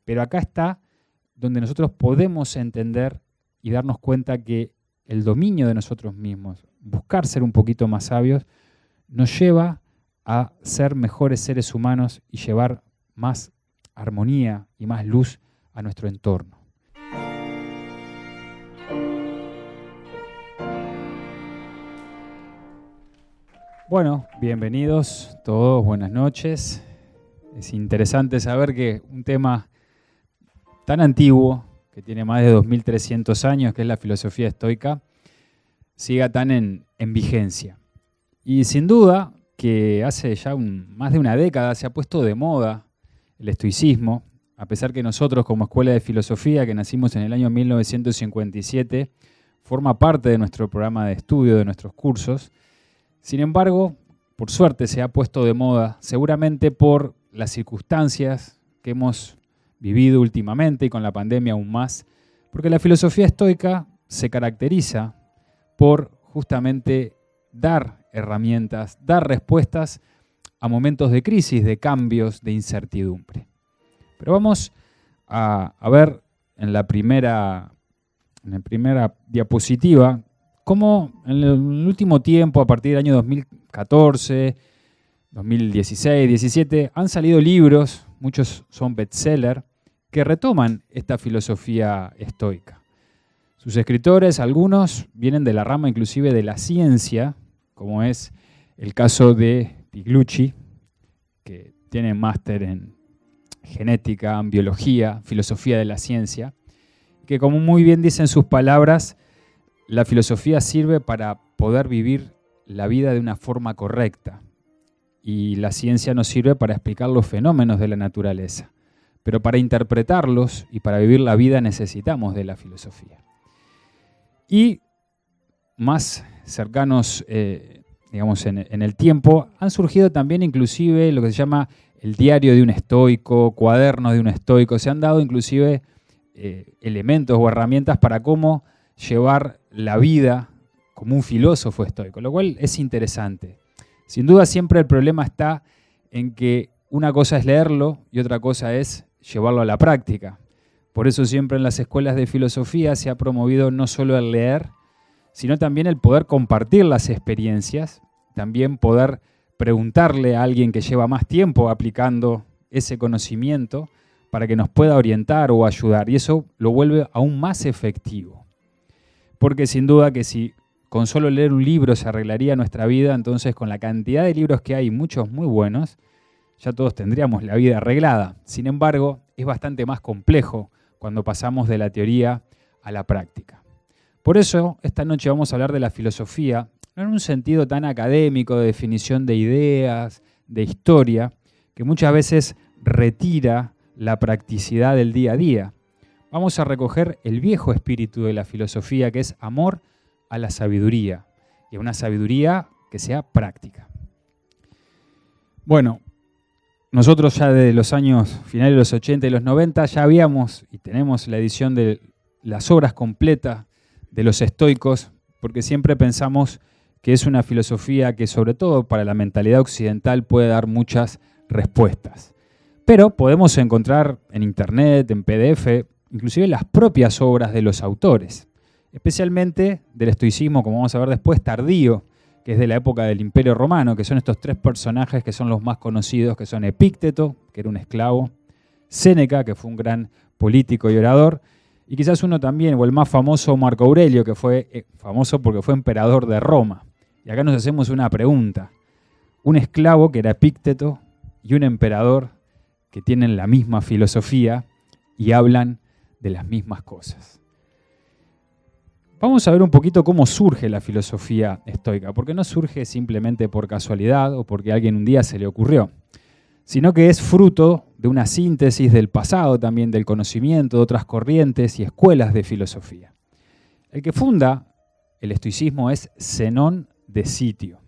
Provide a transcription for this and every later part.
Pero acá está donde nosotros podemos entender y darnos cuenta que el dominio de nosotros mismos, buscar ser un poquito más sabios, nos lleva a ser mejores seres humanos y llevar más armonía y más luz a nuestro entorno. Bueno, bienvenidos todos, buenas noches. Es interesante saber que un tema tan antiguo, que tiene más de 2300 años, que es la filosofía estoica, siga tan en vigencia. Y sin duda que hace ya más de una década se ha puesto de moda el estoicismo, a pesar que nosotros como Escuela de Filosofía, que nacimos en el año 1957, forma parte de nuestro programa de estudio, de nuestros cursos. Sin embargo, por suerte se ha puesto de moda, seguramente por las circunstancias que hemos vivido últimamente y con la pandemia aún más, porque la filosofía estoica se caracteriza por justamente dar herramientas, dar respuestas a momentos de crisis, de cambios, de incertidumbre. Pero vamos a ver en la primera diapositiva cómo en el último tiempo, a partir del año 2014, 2016, 2017, han salido libros, muchos son bestseller, que retoman esta filosofía estoica. Sus escritores, algunos, vienen de la rama inclusive de la ciencia, como es el caso de Pigliucci, que tiene máster en genética, en biología, filosofía de la ciencia, que como muy bien dicen sus palabras, la filosofía sirve para poder vivir la vida de una forma correcta y la ciencia nos sirve para explicar los fenómenos de la naturaleza. Pero para interpretarlos y para vivir la vida necesitamos de la filosofía. Y más cercanos, digamos, en el tiempo, han surgido también inclusive lo que se llama el diario de un estoico, cuadernos de un estoico. Se han dado inclusive elementos o herramientas para cómo llevar la vida como un filósofo estoico, lo cual es interesante. Sin duda siempre el problema está en que una cosa es leerlo y otra cosa es llevarlo a la práctica. Por eso siempre en las escuelas de filosofía se ha promovido no solo el leer, sino también el poder compartir las experiencias, también poder preguntarle a alguien que lleva más tiempo aplicando ese conocimiento para que nos pueda orientar o ayudar, y eso lo vuelve aún más efectivo. Porque sin duda que si con solo leer un libro se arreglaría nuestra vida, entonces con la cantidad de libros que hay, muchos muy buenos, ya todos tendríamos la vida arreglada. Sin embargo, es bastante más complejo cuando pasamos de la teoría a la práctica. Por eso, esta noche vamos a hablar de la filosofía, no en un sentido tan académico de definición de ideas, de historia, que muchas veces retira la practicidad del día a día. Vamos a recoger el viejo espíritu de la filosofía, que es amor a la sabiduría, y a una sabiduría que sea práctica. Bueno, nosotros ya desde los años finales de los 80 y los 90 ya habíamos y tenemos la edición de las obras completas de los estoicos, porque siempre pensamos que es una filosofía que sobre todo para la mentalidad occidental puede dar muchas respuestas. Pero podemos encontrar en internet, en PDF, inclusive las propias obras de los autores, especialmente del estoicismo, como vamos a ver después, tardío, que es de la época del Imperio Romano, que son estos tres personajes que son los más conocidos, que son Epícteto, que era un esclavo, Séneca, que fue un gran político y orador, y quizás uno también, o el más famoso, Marco Aurelio, que fue famoso porque fue emperador de Roma. Y acá nos hacemos una pregunta. Un esclavo, que era Epícteto, y un emperador que tienen la misma filosofía y hablan de las mismas cosas. Vamos a ver un poquito cómo surge la filosofía estoica, porque no surge simplemente por casualidad o porque a alguien un día se le ocurrió, sino que es fruto de una síntesis del pasado también, del conocimiento de otras corrientes y escuelas de filosofía. El que funda el estoicismo es Zenón de Citio.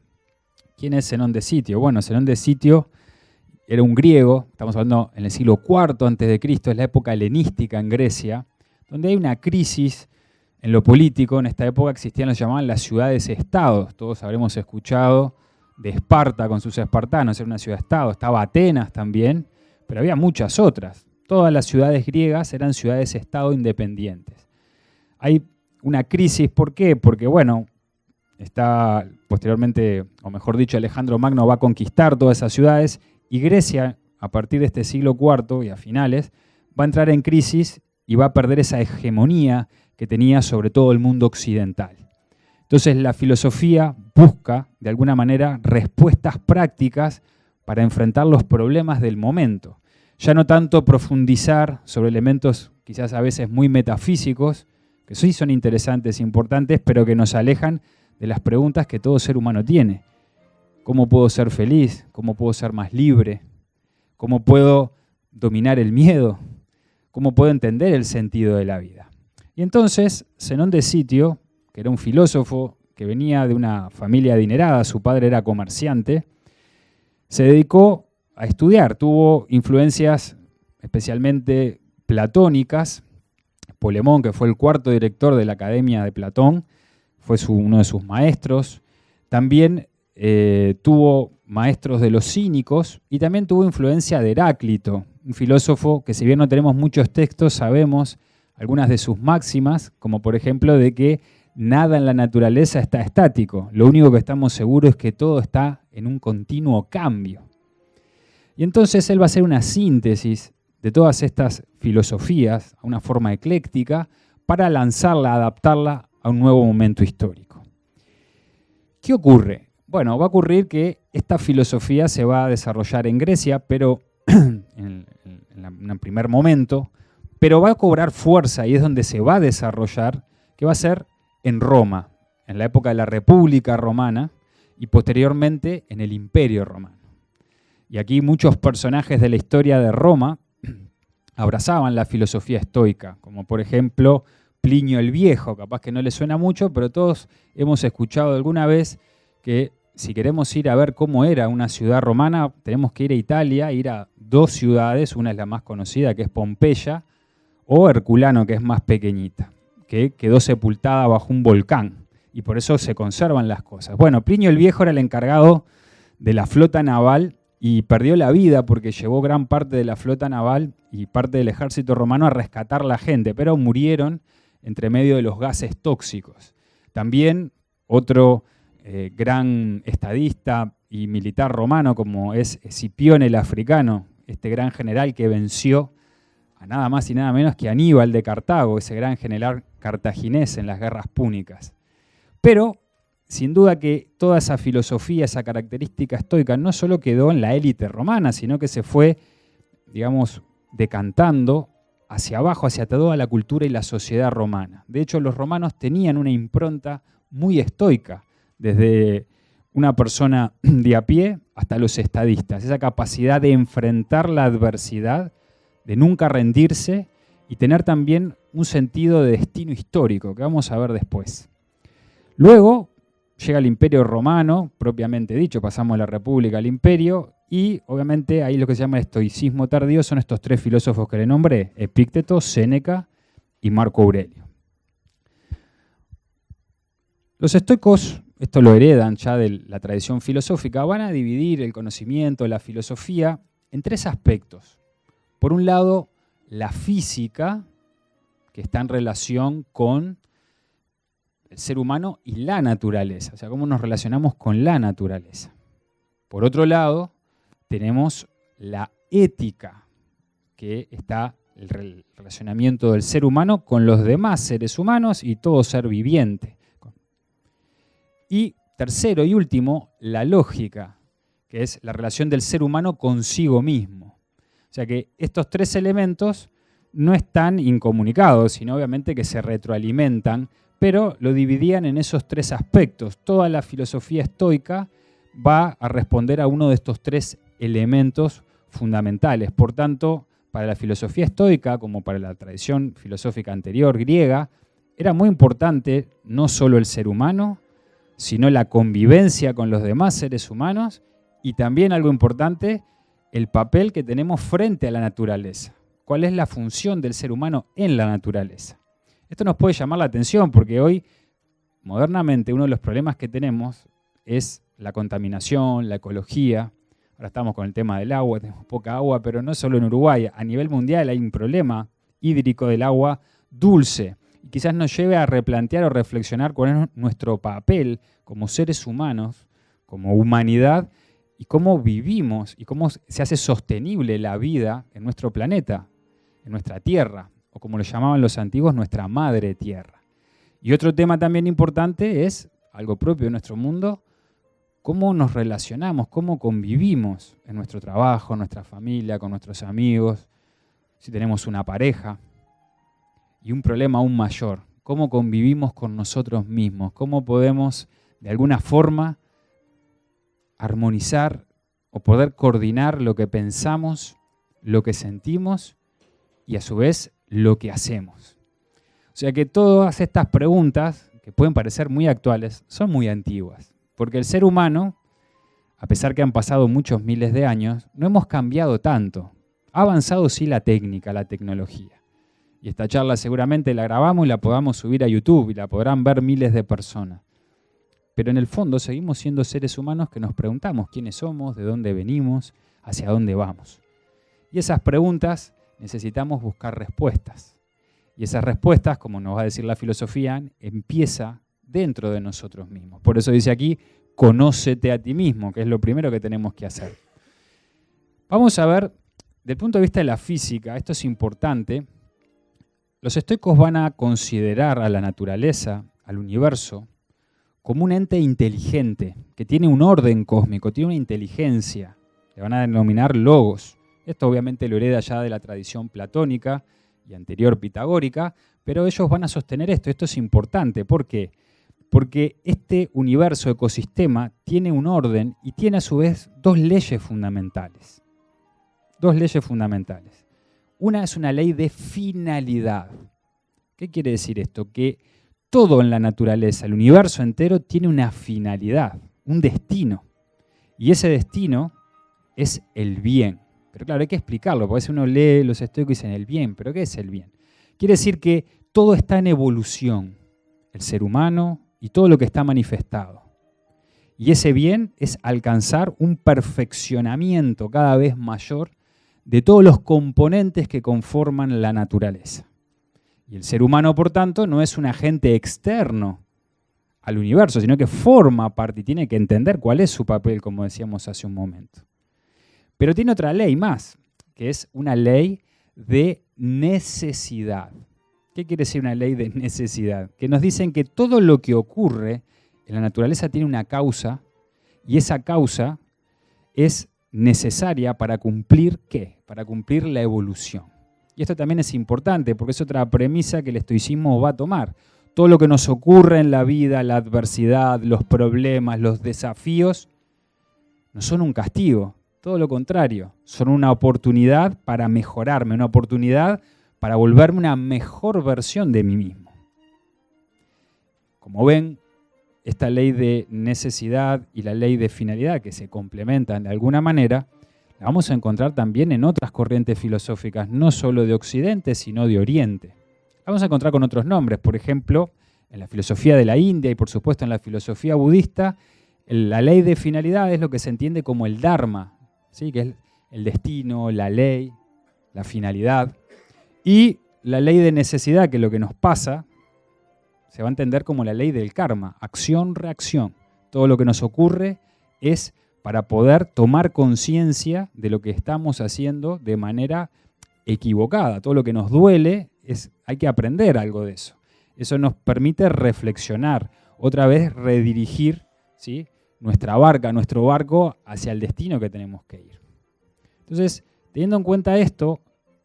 ¿Quién es Zenón de Citio? Bueno, Zenón de Citio era un griego, estamos hablando en el siglo IV a.C., es la época helenística en Grecia, donde hay una crisis en lo político. En esta época existían lo que llamaban las ciudades-estados. Todos habremos escuchado de Esparta con sus espartanos, era una ciudad-estado. Estaba Atenas también, pero había muchas otras. Todas las ciudades griegas eran ciudades-estado independientes. Hay una crisis, ¿por qué? Porque, bueno, está posteriormente, o mejor dicho, Alejandro Magno va a conquistar todas esas ciudades y Grecia, a partir de este siglo IV y a finales, va a entrar en crisis y va a perder esa hegemonía que tenía sobre todo el mundo occidental. Entonces la filosofía busca, de alguna manera, respuestas prácticas para enfrentar los problemas del momento. Ya no tanto profundizar sobre elementos quizás a veces muy metafísicos, que sí son interesantes e importantes, pero que nos alejan de las preguntas que todo ser humano tiene. ¿Cómo puedo ser feliz? ¿Cómo puedo ser más libre? ¿Cómo puedo dominar el miedo? ¿Cómo puedo entender el sentido de la vida? Y entonces, Zenón de Sitio, que era un filósofo que venía de una familia adinerada, su padre era comerciante, se dedicó a estudiar, tuvo influencias especialmente platónicas. Polemón, que fue el cuarto director de la Academia de Platón, fue uno de sus maestros. También tuvo maestros de los cínicos y también tuvo influencia de Heráclito, un filósofo que, si bien no tenemos muchos textos, sabemos algunas de sus máximas, como por ejemplo de que nada en la naturaleza está estático. Lo único que estamos seguros es que todo está en un continuo cambio. Y entonces él va a hacer una síntesis de todas estas filosofías a una forma ecléctica para lanzarla, adaptarla a un nuevo momento histórico. ¿Qué ocurre? Bueno, va a ocurrir que esta filosofía se va a desarrollar en Grecia, pero en un primer momento, pero va a cobrar fuerza y es donde se va a desarrollar, que va a ser en Roma, en la época de la República Romana y posteriormente en el Imperio Romano. Y aquí muchos personajes de la historia de Roma abrazaban la filosofía estoica, como por ejemplo Plinio el Viejo, capaz que no le suena mucho, pero todos hemos escuchado alguna vez que si queremos ir a ver cómo era una ciudad romana, tenemos que ir a Italia, ir a dos ciudades, una es la más conocida, que es Pompeya, o Herculano, que es más pequeñita, que quedó sepultada bajo un volcán, y por eso se conservan las cosas. Bueno, Plinio el Viejo era el encargado de la flota naval y perdió la vida porque llevó gran parte de la flota naval y parte del ejército romano a rescatar la gente, pero murieron entre medio de los gases tóxicos. También otro gran estadista y militar romano como es Escipión el Africano, este gran general que venció a nada más y nada menos que Aníbal de Cartago, ese gran general cartaginés en las guerras púnicas. Pero sin duda que toda esa filosofía, esa característica estoica no solo quedó en la élite romana, sino que se fue, digamos, decantando hacia abajo, hacia toda la cultura y la sociedad romana. De hecho, los romanos tenían una impronta muy estoica, desde una persona de a pie hasta los estadistas. Esa capacidad de enfrentar la adversidad, de nunca rendirse y tener también un sentido de destino histórico, que vamos a ver después. Luego llega el Imperio Romano, propiamente dicho, pasamos de la República al Imperio, y obviamente ahí lo que se llama el estoicismo tardío son estos tres filósofos que le nombré, Epícteto, Séneca y Marco Aurelio. Los estoicos, esto lo heredan ya de la tradición filosófica, van a dividir el conocimiento, la filosofía, en tres aspectos. Por un lado, la física, que está en relación con el ser humano y la naturaleza, o sea, cómo nos relacionamos con la naturaleza. Por otro lado, tenemos la ética, que está el relacionamiento del ser humano con los demás seres humanos y todo ser viviente. Y tercero y último, la lógica, que es la relación del ser humano consigo mismo. O sea que estos tres elementos no están incomunicados, sino obviamente que se retroalimentan, pero lo dividían en esos tres aspectos. Toda la filosofía estoica va a responder a uno de estos tres elementos fundamentales. Por tanto, para la filosofía estoica, como para la tradición filosófica anterior griega, era muy importante no solo el ser humano, sino la convivencia con los demás seres humanos y también algo importante, el papel que tenemos frente a la naturaleza. ¿Cuál es la función del ser humano en la naturaleza? Esto nos puede llamar la atención porque hoy, modernamente, uno de los problemas que tenemos es la contaminación, la ecología. Ahora estamos con el tema del agua, tenemos poca agua, pero no solo en Uruguay. A nivel mundial hay un problema hídrico del agua dulce. Y quizás nos lleve a replantear o reflexionar cuál es nuestro papel como seres humanos, como humanidad, y cómo vivimos y cómo se hace sostenible la vida en nuestro planeta, en nuestra tierra, o como lo llamaban los antiguos, nuestra madre tierra. Y otro tema también importante es, algo propio de nuestro mundo, cómo nos relacionamos, cómo convivimos en nuestro trabajo, en nuestra familia, con nuestros amigos, si tenemos una pareja. Y un problema aún mayor, cómo convivimos con nosotros mismos, cómo podemos de alguna forma armonizar o poder coordinar lo que pensamos, lo que sentimos y a su vez lo que hacemos. O sea que todas estas preguntas, que pueden parecer muy actuales, son muy antiguas. Porque el ser humano, a pesar que han pasado muchos miles de años, no hemos cambiado tanto. Ha avanzado sí la técnica, la tecnología. Y esta charla seguramente la grabamos y la podamos subir a YouTube y la podrán ver miles de personas. Pero en el fondo seguimos siendo seres humanos que nos preguntamos quiénes somos, de dónde venimos, hacia dónde vamos. Y esas preguntas necesitamos buscar respuestas. Y esas respuestas, como nos va a decir la filosofía, empieza dentro de nosotros mismos. Por eso dice aquí, conócete a ti mismo, que es lo primero que tenemos que hacer. Vamos a ver, desde el punto de vista de la física, esto es importante. Los estoicos van a considerar a la naturaleza, al universo, como un ente inteligente, que tiene un orden cósmico, tiene una inteligencia. Le van a denominar logos. Esto obviamente lo hereda ya de la tradición platónica y anterior pitagórica, pero ellos van a sostener esto. Esto es importante. ¿Por qué? Porque este universo, ecosistema, tiene un orden y tiene a su vez dos leyes fundamentales. Dos leyes fundamentales. Una es una ley de finalidad. ¿Qué quiere decir esto? Que todo en la naturaleza, el universo entero, tiene una finalidad, un destino. Y ese destino es el bien. Pero claro, hay que explicarlo, porque si uno lee los estoicos y dicen el bien, ¿pero qué es el bien? Quiere decir que todo está en evolución. El ser humano y todo lo que está manifestado. Y ese bien es alcanzar un perfeccionamiento cada vez mayor de todos los componentes que conforman la naturaleza. Y el ser humano, por tanto, no es un agente externo al universo, sino que forma parte y tiene que entender cuál es su papel, como decíamos hace un momento. Pero tiene otra ley más, que es una ley de necesidad. ¿Qué quiere decir una ley de necesidad? Que nos dicen que todo lo que ocurre en la naturaleza tiene una causa y esa causa es necesaria para cumplir ¿qué? Para cumplir la evolución. Y esto también es importante porque es otra premisa que el estoicismo va a tomar. Todo lo que nos ocurre en la vida, la adversidad, los problemas, los desafíos, no son un castigo, todo lo contrario, son una oportunidad para mejorarme, una oportunidad para volverme una mejor versión de mí mismo. Como ven, esta ley de necesidad y la ley de finalidad, que se complementan de alguna manera, la vamos a encontrar también en otras corrientes filosóficas, no solo de Occidente, sino de Oriente. La vamos a encontrar con otros nombres, por ejemplo, en la filosofía de la India y por supuesto en la filosofía budista, la ley de finalidad es lo que se entiende como el Dharma, ¿sí? Que es el destino, la ley, la finalidad. Y la ley de necesidad, que es lo que nos pasa, se va a entender como la ley del karma, acción-reacción. Todo lo que nos ocurre es para poder tomar conciencia de lo que estamos haciendo de manera equivocada. Todo lo que nos duele, hay que aprender algo de eso. Eso nos permite reflexionar, otra vez redirigir, ¿sí? nuestro barco hacia el destino que tenemos que ir. Entonces, teniendo en cuenta esto,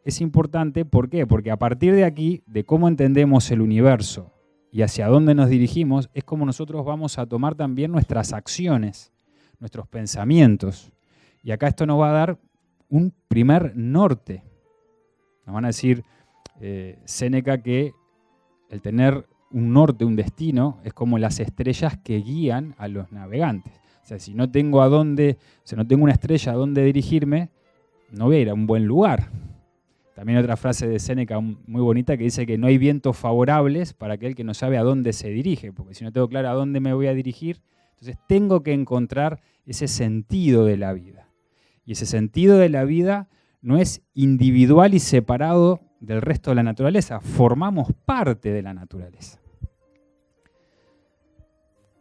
es importante, ¿por qué? Porque a partir de aquí, de cómo entendemos el universo y hacia dónde nos dirigimos, es como nosotros vamos a tomar también nuestras acciones, nuestros pensamientos. Y acá esto nos va a dar un primer norte. Nos van a decir Séneca que el tener un norte, un destino, es como las estrellas que guían a los navegantes. O sea, si no tengo no tengo una estrella a dónde dirigirme, no voy a ir a un buen lugar. También otra frase de Séneca muy bonita que dice que no hay vientos favorables para aquel que no sabe a dónde se dirige, porque si no tengo claro a dónde me voy a dirigir, entonces tengo que encontrar ese sentido de la vida. Y ese sentido de la vida no es individual y separado del resto de la naturaleza. Formamos parte de la naturaleza.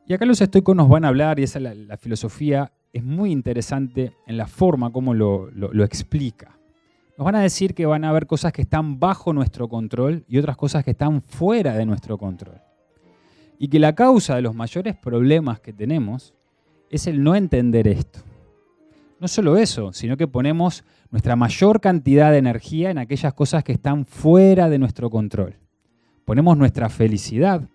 Y acá los estoicos nos van a hablar, y esa es la filosofía, es muy interesante en la forma como lo explica. Nos van a decir que van a haber cosas que están bajo nuestro control y otras cosas que están fuera de nuestro control. Y que la causa de los mayores problemas que tenemos es el no entender esto. No solo eso, sino que ponemos nuestra mayor cantidad de energía en aquellas cosas que están fuera de nuestro control. Ponemos nuestra felicidad,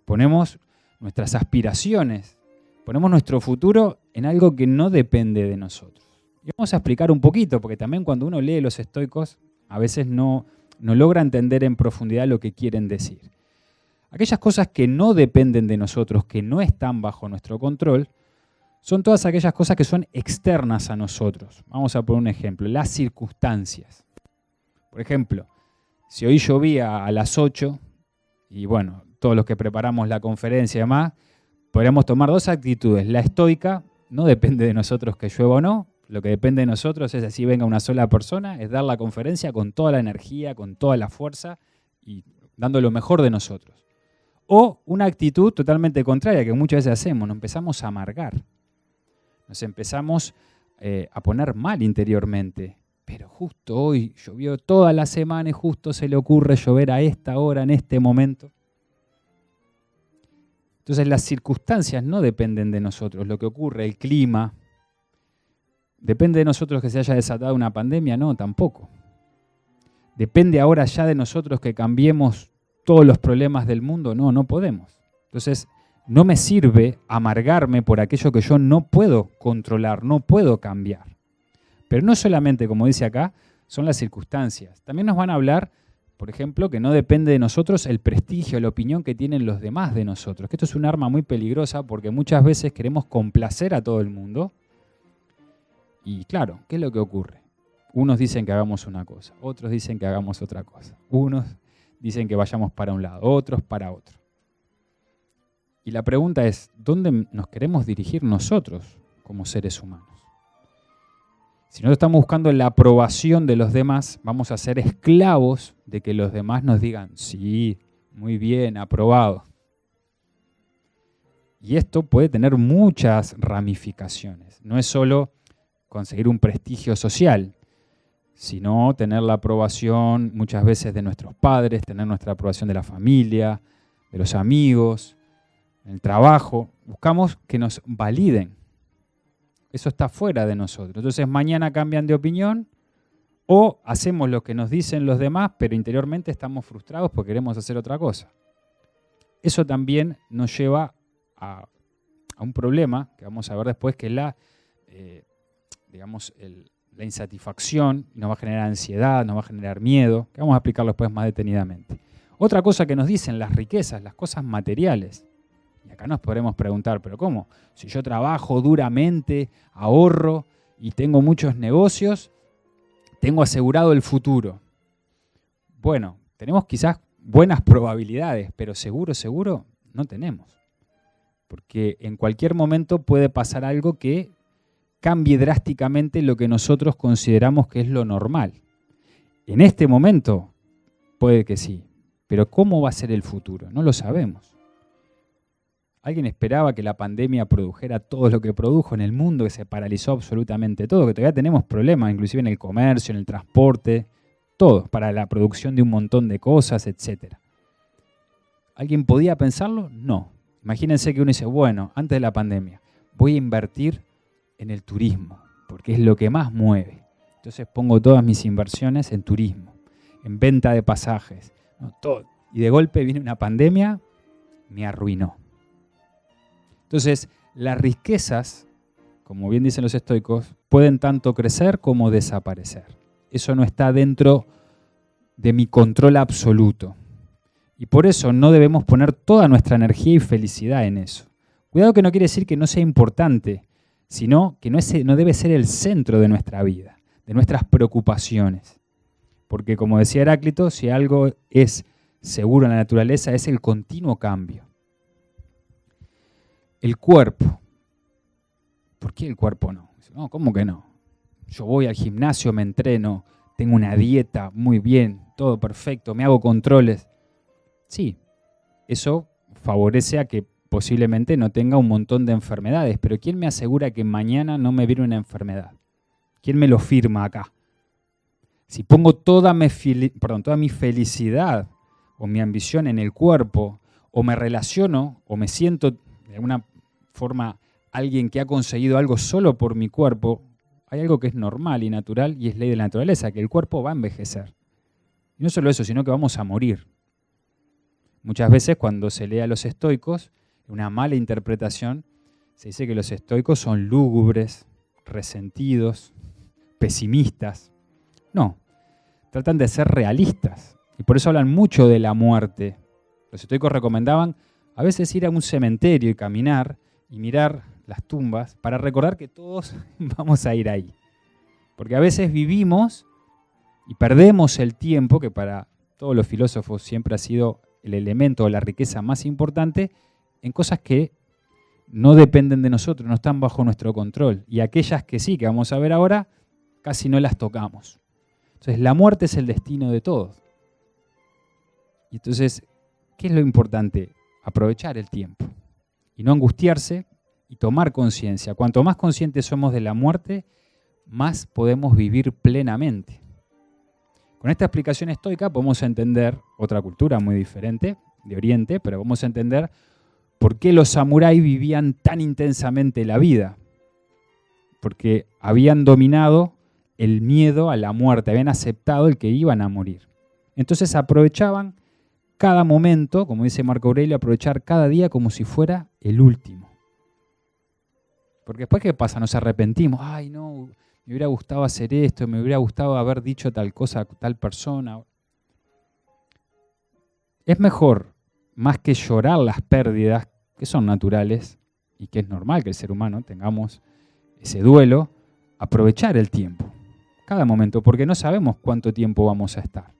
ponemos nuestras aspiraciones, ponemos nuestro futuro en algo que no depende de nosotros. Y vamos a explicar un poquito, porque también cuando uno lee los estoicos, a veces no logra entender en profundidad lo que quieren decir. Aquellas cosas que no dependen de nosotros, que no están bajo nuestro control, son todas aquellas cosas que son externas a nosotros. Vamos a poner un ejemplo, las circunstancias. Por ejemplo, si hoy llovía a las 8, y bueno, todos los que preparamos la conferencia y demás, podríamos tomar dos actitudes. La estoica, no depende de nosotros que llueva o no, lo que depende de nosotros es así venga una sola persona, es dar la conferencia con toda la energía, con toda la fuerza y dando lo mejor de nosotros. O una actitud totalmente contraria que muchas veces hacemos, nos empezamos a amargar, nos empezamos a poner mal interiormente. Pero justo hoy llovió toda la semana y justo se le ocurre llover a esta hora, en este momento. Entonces las circunstancias no dependen de nosotros, lo que ocurre, el clima. ¿Depende de nosotros que se haya desatado una pandemia? No, tampoco. ¿Depende ahora ya de nosotros que cambiemos todos los problemas del mundo? No, no podemos. Entonces no me sirve amargarme por aquello que yo no puedo controlar, no puedo cambiar. Pero no solamente, como dice acá, son las circunstancias. También nos van a hablar, por ejemplo, que no depende de nosotros el prestigio, la opinión que tienen los demás de nosotros. Que esto es un arma muy peligrosa porque muchas veces queremos complacer a todo el mundo. Y claro, ¿qué es lo que ocurre? Unos dicen que hagamos una cosa, otros dicen que hagamos otra cosa. Unos dicen que vayamos para un lado, otros para otro. Y la pregunta es, ¿dónde nos queremos dirigir nosotros como seres humanos? Si nosotros estamos buscando la aprobación de los demás, vamos a ser esclavos de que los demás nos digan, sí, muy bien, aprobado. Y esto puede tener muchas ramificaciones. No es solo conseguir un prestigio social, sino tener la aprobación muchas veces de nuestros padres, tener nuestra aprobación de la familia, de los amigos, en el trabajo. Buscamos que nos validen. Eso está fuera de nosotros. Entonces mañana cambian de opinión o hacemos lo que nos dicen los demás, pero interiormente estamos frustrados porque queremos hacer otra cosa. Eso también nos lleva a un problema que vamos a ver después, que es la insatisfacción, nos va a generar ansiedad, nos va a generar miedo, que vamos a explicarlo después más detenidamente. Otra cosa que nos dicen, las riquezas, las cosas materiales. Y acá nos podremos preguntar, ¿pero cómo? Si yo trabajo duramente, ahorro y tengo muchos negocios, tengo asegurado el futuro. Bueno, tenemos quizás buenas probabilidades, pero seguro no tenemos. Porque en cualquier momento puede pasar algo que cambie drásticamente lo que nosotros consideramos que es lo normal. En este momento puede que sí, pero ¿cómo va a ser el futuro? No lo sabemos. ¿Alguien esperaba que la pandemia produjera todo lo que produjo en el mundo, que se paralizó absolutamente todo, que todavía tenemos problemas, inclusive en el comercio, en el transporte, todo, para la producción de un montón de cosas, etc.? ¿Alguien podía pensarlo? No. Imagínense que uno dice, bueno, antes de la pandemia, voy a invertir en el turismo, porque es lo que más mueve. Entonces pongo todas mis inversiones en turismo, en venta de pasajes, ¿no? Todo. Y de golpe viene una pandemia, me arruinó. Entonces, las riquezas, como bien dicen los estoicos, pueden tanto crecer como desaparecer. Eso no está dentro de mi control absoluto. Y por eso no debemos poner toda nuestra energía y felicidad en eso. Cuidado, que no quiere decir que no sea importante, sino que no debe ser el centro de nuestra vida, de nuestras preocupaciones. Porque como decía Heráclito, si algo es seguro en la naturaleza es el continuo cambio. El cuerpo. ¿Por qué el cuerpo no? No, ¿cómo que no? yo voy al gimnasio, me entreno, tengo una dieta muy bien, todo perfecto, me hago controles. Sí, eso favorece a que posiblemente no tenga un montón de enfermedades, pero ¿quién me asegura que mañana no me viene una enfermedad? ¿Quién me lo firma acá? Si pongo toda mi felicidad o mi ambición en el cuerpo, o me relaciono, o me siento de alguna forma alguien que ha conseguido algo solo por mi cuerpo, hay algo que es normal y natural y es ley de la naturaleza, que el cuerpo va a envejecer. Y no solo eso, sino que vamos a morir. Muchas veces cuando se lee a los estoicos, una mala interpretación, se dice que los estoicos son lúgubres, resentidos, pesimistas. No, tratan de ser realistas y por eso hablan mucho de la muerte. Los estoicos recomendaban a veces ir a un cementerio y caminar y mirar las tumbas para recordar que todos vamos a ir ahí. Porque a veces vivimos y perdemos el tiempo, que para todos los filósofos siempre ha sido el elemento o la riqueza más importante, en cosas que no dependen de nosotros, no están bajo nuestro control. Y aquellas que sí, que vamos a ver ahora, casi no las tocamos. Entonces la muerte es el destino de todos. Y entonces, ¿qué es lo importante? Aprovechar el tiempo y no angustiarse y tomar conciencia. Cuanto más conscientes somos de la muerte, más podemos vivir plenamente. Con esta explicación estoica podemos entender otra cultura muy diferente, de Oriente, pero vamos a entender por qué los samuráis vivían tan intensamente la vida. Porque habían dominado el miedo a la muerte, habían aceptado el que iban a morir. Entonces aprovechaban cada momento, como dice Marco Aurelio, aprovechar cada día como si fuera el último. Porque después, ¿qué pasa? Nos arrepentimos. Ay, no, me hubiera gustado hacer esto, me hubiera gustado haber dicho tal cosa a tal persona. Es mejor, más que llorar las pérdidas, que son naturales y que es normal que el ser humano tengamos ese duelo, aprovechar el tiempo, cada momento, porque no sabemos cuánto tiempo vamos a estar.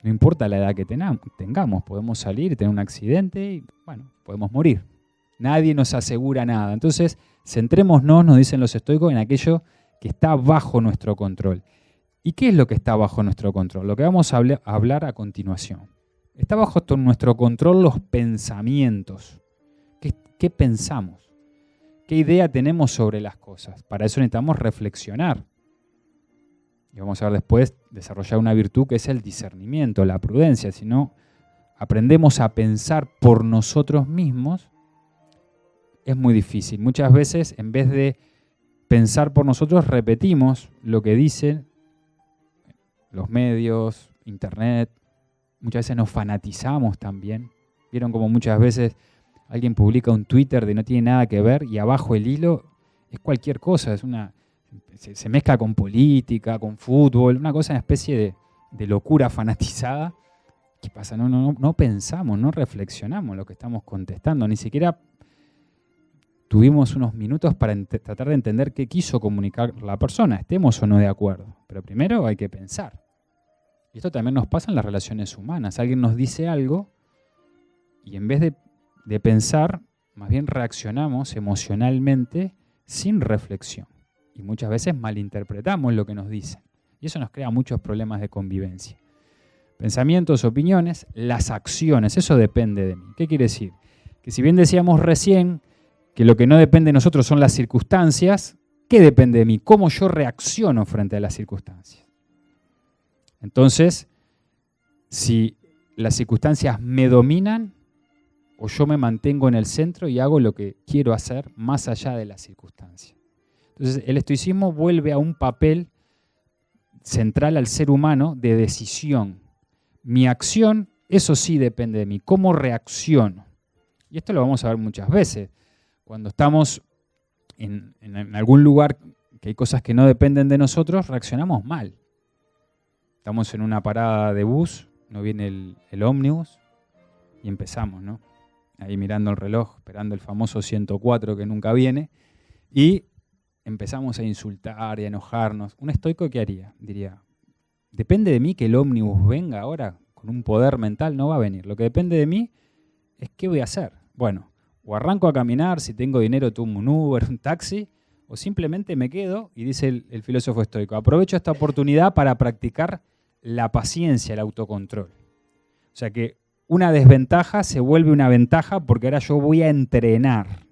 No importa la edad que tengamos, podemos salir, tener un accidente y, bueno, podemos morir. Nadie nos asegura nada. Entonces, centrémonos, nos dicen los estoicos, en aquello que está bajo nuestro control. ¿Y qué es lo que está bajo nuestro control? Lo que vamos a hablar a continuación. Está bajo nuestro control los pensamientos. ¿Qué pensamos? ¿Qué idea tenemos sobre las cosas? Para eso necesitamos reflexionar. Y vamos a ver después desarrollar una virtud que es el discernimiento, la prudencia. Si no aprendemos a pensar por nosotros mismos, es muy difícil. Muchas veces, en vez de pensar por nosotros, repetimos lo que dicen los medios, internet. Muchas veces nos fanatizamos también. Vieron como muchas veces alguien publica un Twitter de no tiene nada que ver y abajo el hilo es cualquier cosa, se mezcla con política, con fútbol, una cosa, una especie de locura fanatizada. ¿Qué pasa? No pensamos, no reflexionamos lo que estamos contestando, ni siquiera tuvimos unos minutos para tratar de entender qué quiso comunicar la persona, estemos o no de acuerdo. Pero primero hay que pensar. Y esto también nos pasa en las relaciones humanas. Alguien nos dice algo y en vez de pensar, más bien reaccionamos emocionalmente sin reflexión. Y muchas veces malinterpretamos lo que nos dicen. Y eso nos crea muchos problemas de convivencia. Pensamientos, opiniones, las acciones, eso depende de mí. ¿Qué quiere decir? Que si bien decíamos recién que lo que no depende de nosotros son las circunstancias, ¿qué depende de mí? ¿Cómo yo reacciono frente a las circunstancias? Entonces, si las circunstancias me dominan o yo me mantengo en el centro y hago lo que quiero hacer más allá de las circunstancias. Entonces, el estoicismo vuelve a un papel central al ser humano de decisión. Mi acción, eso sí depende de mí. ¿Cómo reacciono? Y esto lo vamos a ver muchas veces. Cuando estamos en algún lugar que hay cosas que no dependen de nosotros, reaccionamos mal. Estamos en una parada de bus, no viene el ómnibus y empezamos, ¿no? Ahí mirando el reloj, esperando el famoso 104 que nunca viene, y empezamos a insultar y a enojarnos. ¿Un estoico qué haría? Diría, depende de mí que el ómnibus venga ahora con un poder mental, no va a venir. Lo que depende de mí es qué voy a hacer. Bueno, o arranco a caminar, si tengo dinero tomo un Uber, un taxi, o simplemente me quedo, y dice el filósofo estoico, aprovecho esta oportunidad para practicar la paciencia, el autocontrol. O sea que una desventaja se vuelve una ventaja porque ahora yo voy a entrenar.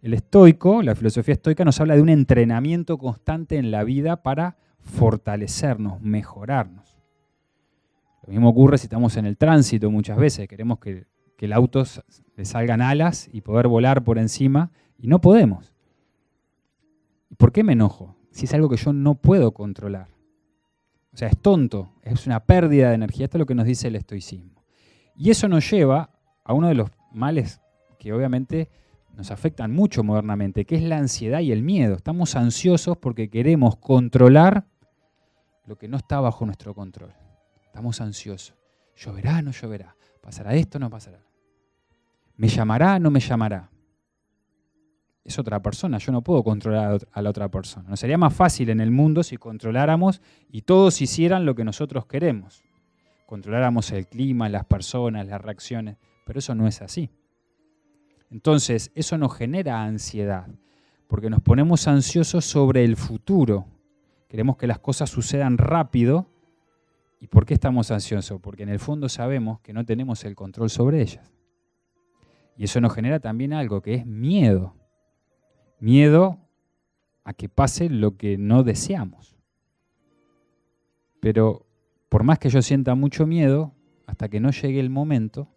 El estoico, la filosofía estoica nos habla de un entrenamiento constante en la vida para fortalecernos, mejorarnos. Lo mismo ocurre si estamos en el tránsito muchas veces, queremos que el auto le salgan alas y poder volar por encima, y no podemos. ¿Por qué me enojo? Si es algo que yo no puedo controlar. O sea, es tonto, es una pérdida de energía. Esto es lo que nos dice el estoicismo. Y eso nos lleva a uno de los males que obviamente nos afectan mucho modernamente, que es la ansiedad y el miedo. Estamos ansiosos porque queremos controlar lo que no está bajo nuestro control. Estamos ansiosos. ¿Lloverá o no lloverá? ¿Pasará esto o no pasará? ¿Me llamará o no me llamará? Es otra persona, yo no puedo controlar a la otra persona. Nos sería más fácil en el mundo si controláramos y todos hicieran lo que nosotros queremos. Controláramos el clima, las personas, las reacciones, pero eso no es así. Entonces, eso nos genera ansiedad, porque nos ponemos ansiosos sobre el futuro. Queremos que las cosas sucedan rápido. ¿Y por qué estamos ansiosos? Porque en el fondo sabemos que no tenemos el control sobre ellas. Y eso nos genera también algo que es miedo. Miedo a que pase lo que no deseamos. Pero por más que yo sienta mucho miedo, hasta que no llegue el momento,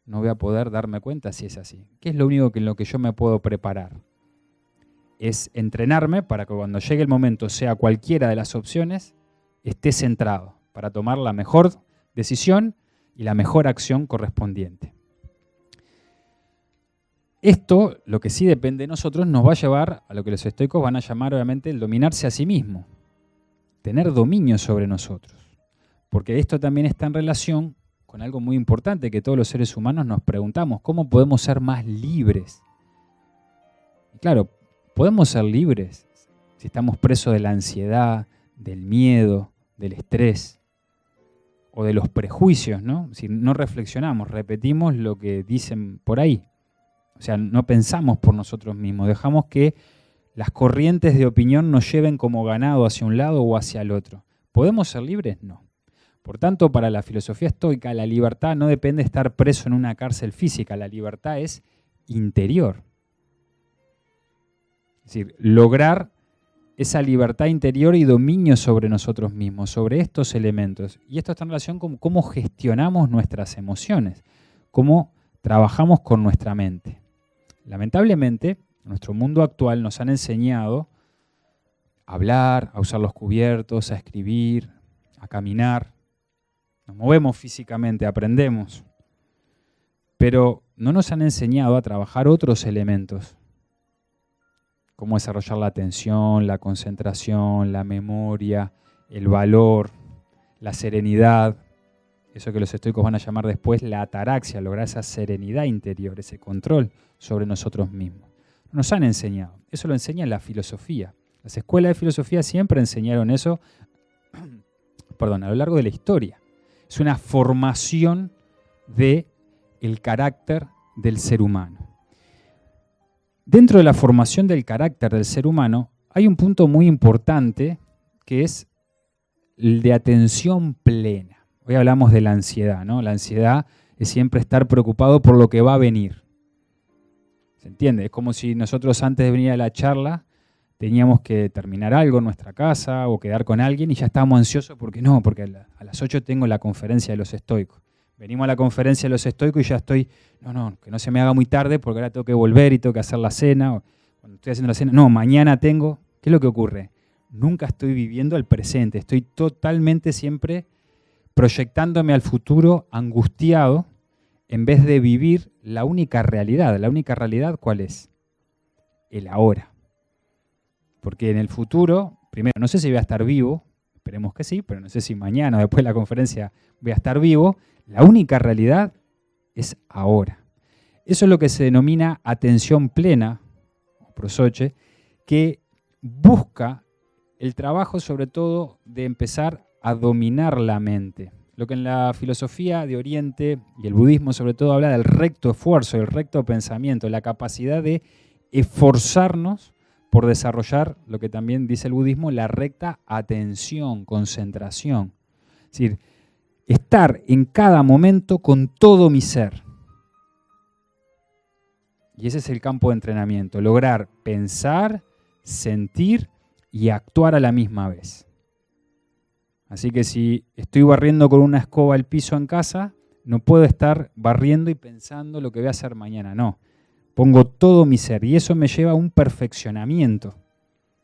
no voy a poder darme cuenta si es así. ¿Qué es lo único en lo que yo me puedo preparar? Es entrenarme para que cuando llegue el momento, sea cualquiera de las opciones, esté centrado para tomar la mejor decisión y la mejor acción correspondiente. Esto, lo que sí depende de nosotros, nos va a llevar a lo que los estoicos van a llamar obviamente el dominarse a sí mismo, tener dominio sobre nosotros. Porque esto también está en relación con algo muy importante que todos los seres humanos nos preguntamos, ¿cómo podemos ser más libres? Y claro, podemos ser libres si estamos presos de la ansiedad, del miedo, del estrés o de los prejuicios, ¿no? Si no reflexionamos, repetimos lo que dicen por ahí. O sea, no pensamos por nosotros mismos, dejamos que las corrientes de opinión nos lleven como ganado hacia un lado o hacia el otro. ¿Podemos ser libres? No. Por tanto, para la filosofía estoica, la libertad no depende de estar preso en una cárcel física, la libertad es interior. Es decir, lograr esa libertad interior y dominio sobre nosotros mismos, sobre estos elementos. Y esto está en relación con cómo gestionamos nuestras emociones, cómo trabajamos con nuestra mente. Lamentablemente, en nuestro mundo actual nos han enseñado a hablar, a usar los cubiertos, a escribir, a caminar. Nos movemos físicamente, aprendemos. Pero no nos han enseñado a trabajar otros elementos. Cómo desarrollar la atención, la concentración, la memoria, el valor, la serenidad. Eso que los estoicos van a llamar después la ataraxia, lograr esa serenidad interior, ese control sobre nosotros mismos. Nos han enseñado. Eso lo enseña la filosofía. Las escuelas de filosofía siempre enseñaron eso a lo largo de la historia. Es una formación del carácter del ser humano. Dentro de la formación del carácter del ser humano hay un punto muy importante que es el de atención plena. Hoy hablamos de la ansiedad, ¿no? La ansiedad es siempre estar preocupado por lo que va a venir. ¿Se entiende? Es como si nosotros antes de venir a la charla teníamos que terminar algo en nuestra casa o quedar con alguien y ya estábamos ansiosos porque a las 8 tengo la conferencia de los estoicos. Venimos a la conferencia de los estoicos y ya estoy, que no se me haga muy tarde porque ahora tengo que volver y tengo que hacer la cena. O cuando estoy haciendo la cena, mañana tengo. ¿Qué es lo que ocurre? Nunca estoy viviendo el presente, estoy totalmente siempre proyectándome al futuro angustiado en vez de vivir la única realidad. ¿La única realidad cuál es? El ahora. Porque en el futuro, primero, no sé si voy a estar vivo, esperemos que sí, pero no sé si mañana o después de la conferencia voy a estar vivo. La única realidad es ahora. Eso es lo que se denomina atención plena, o prosoche, que busca el trabajo sobre todo de empezar a dominar la mente. Lo que en la filosofía de Oriente y el budismo sobre todo habla del recto esfuerzo, del recto pensamiento, la capacidad de esforzarnos por desarrollar lo que también dice el budismo, la recta atención, concentración. Es decir, estar en cada momento con todo mi ser. Y ese es el campo de entrenamiento, lograr pensar, sentir y actuar a la misma vez. Así que si estoy barriendo con una escoba el piso en casa, no puedo estar barriendo y pensando lo que voy a hacer mañana, no. Pongo todo mi ser y eso me lleva a un perfeccionamiento.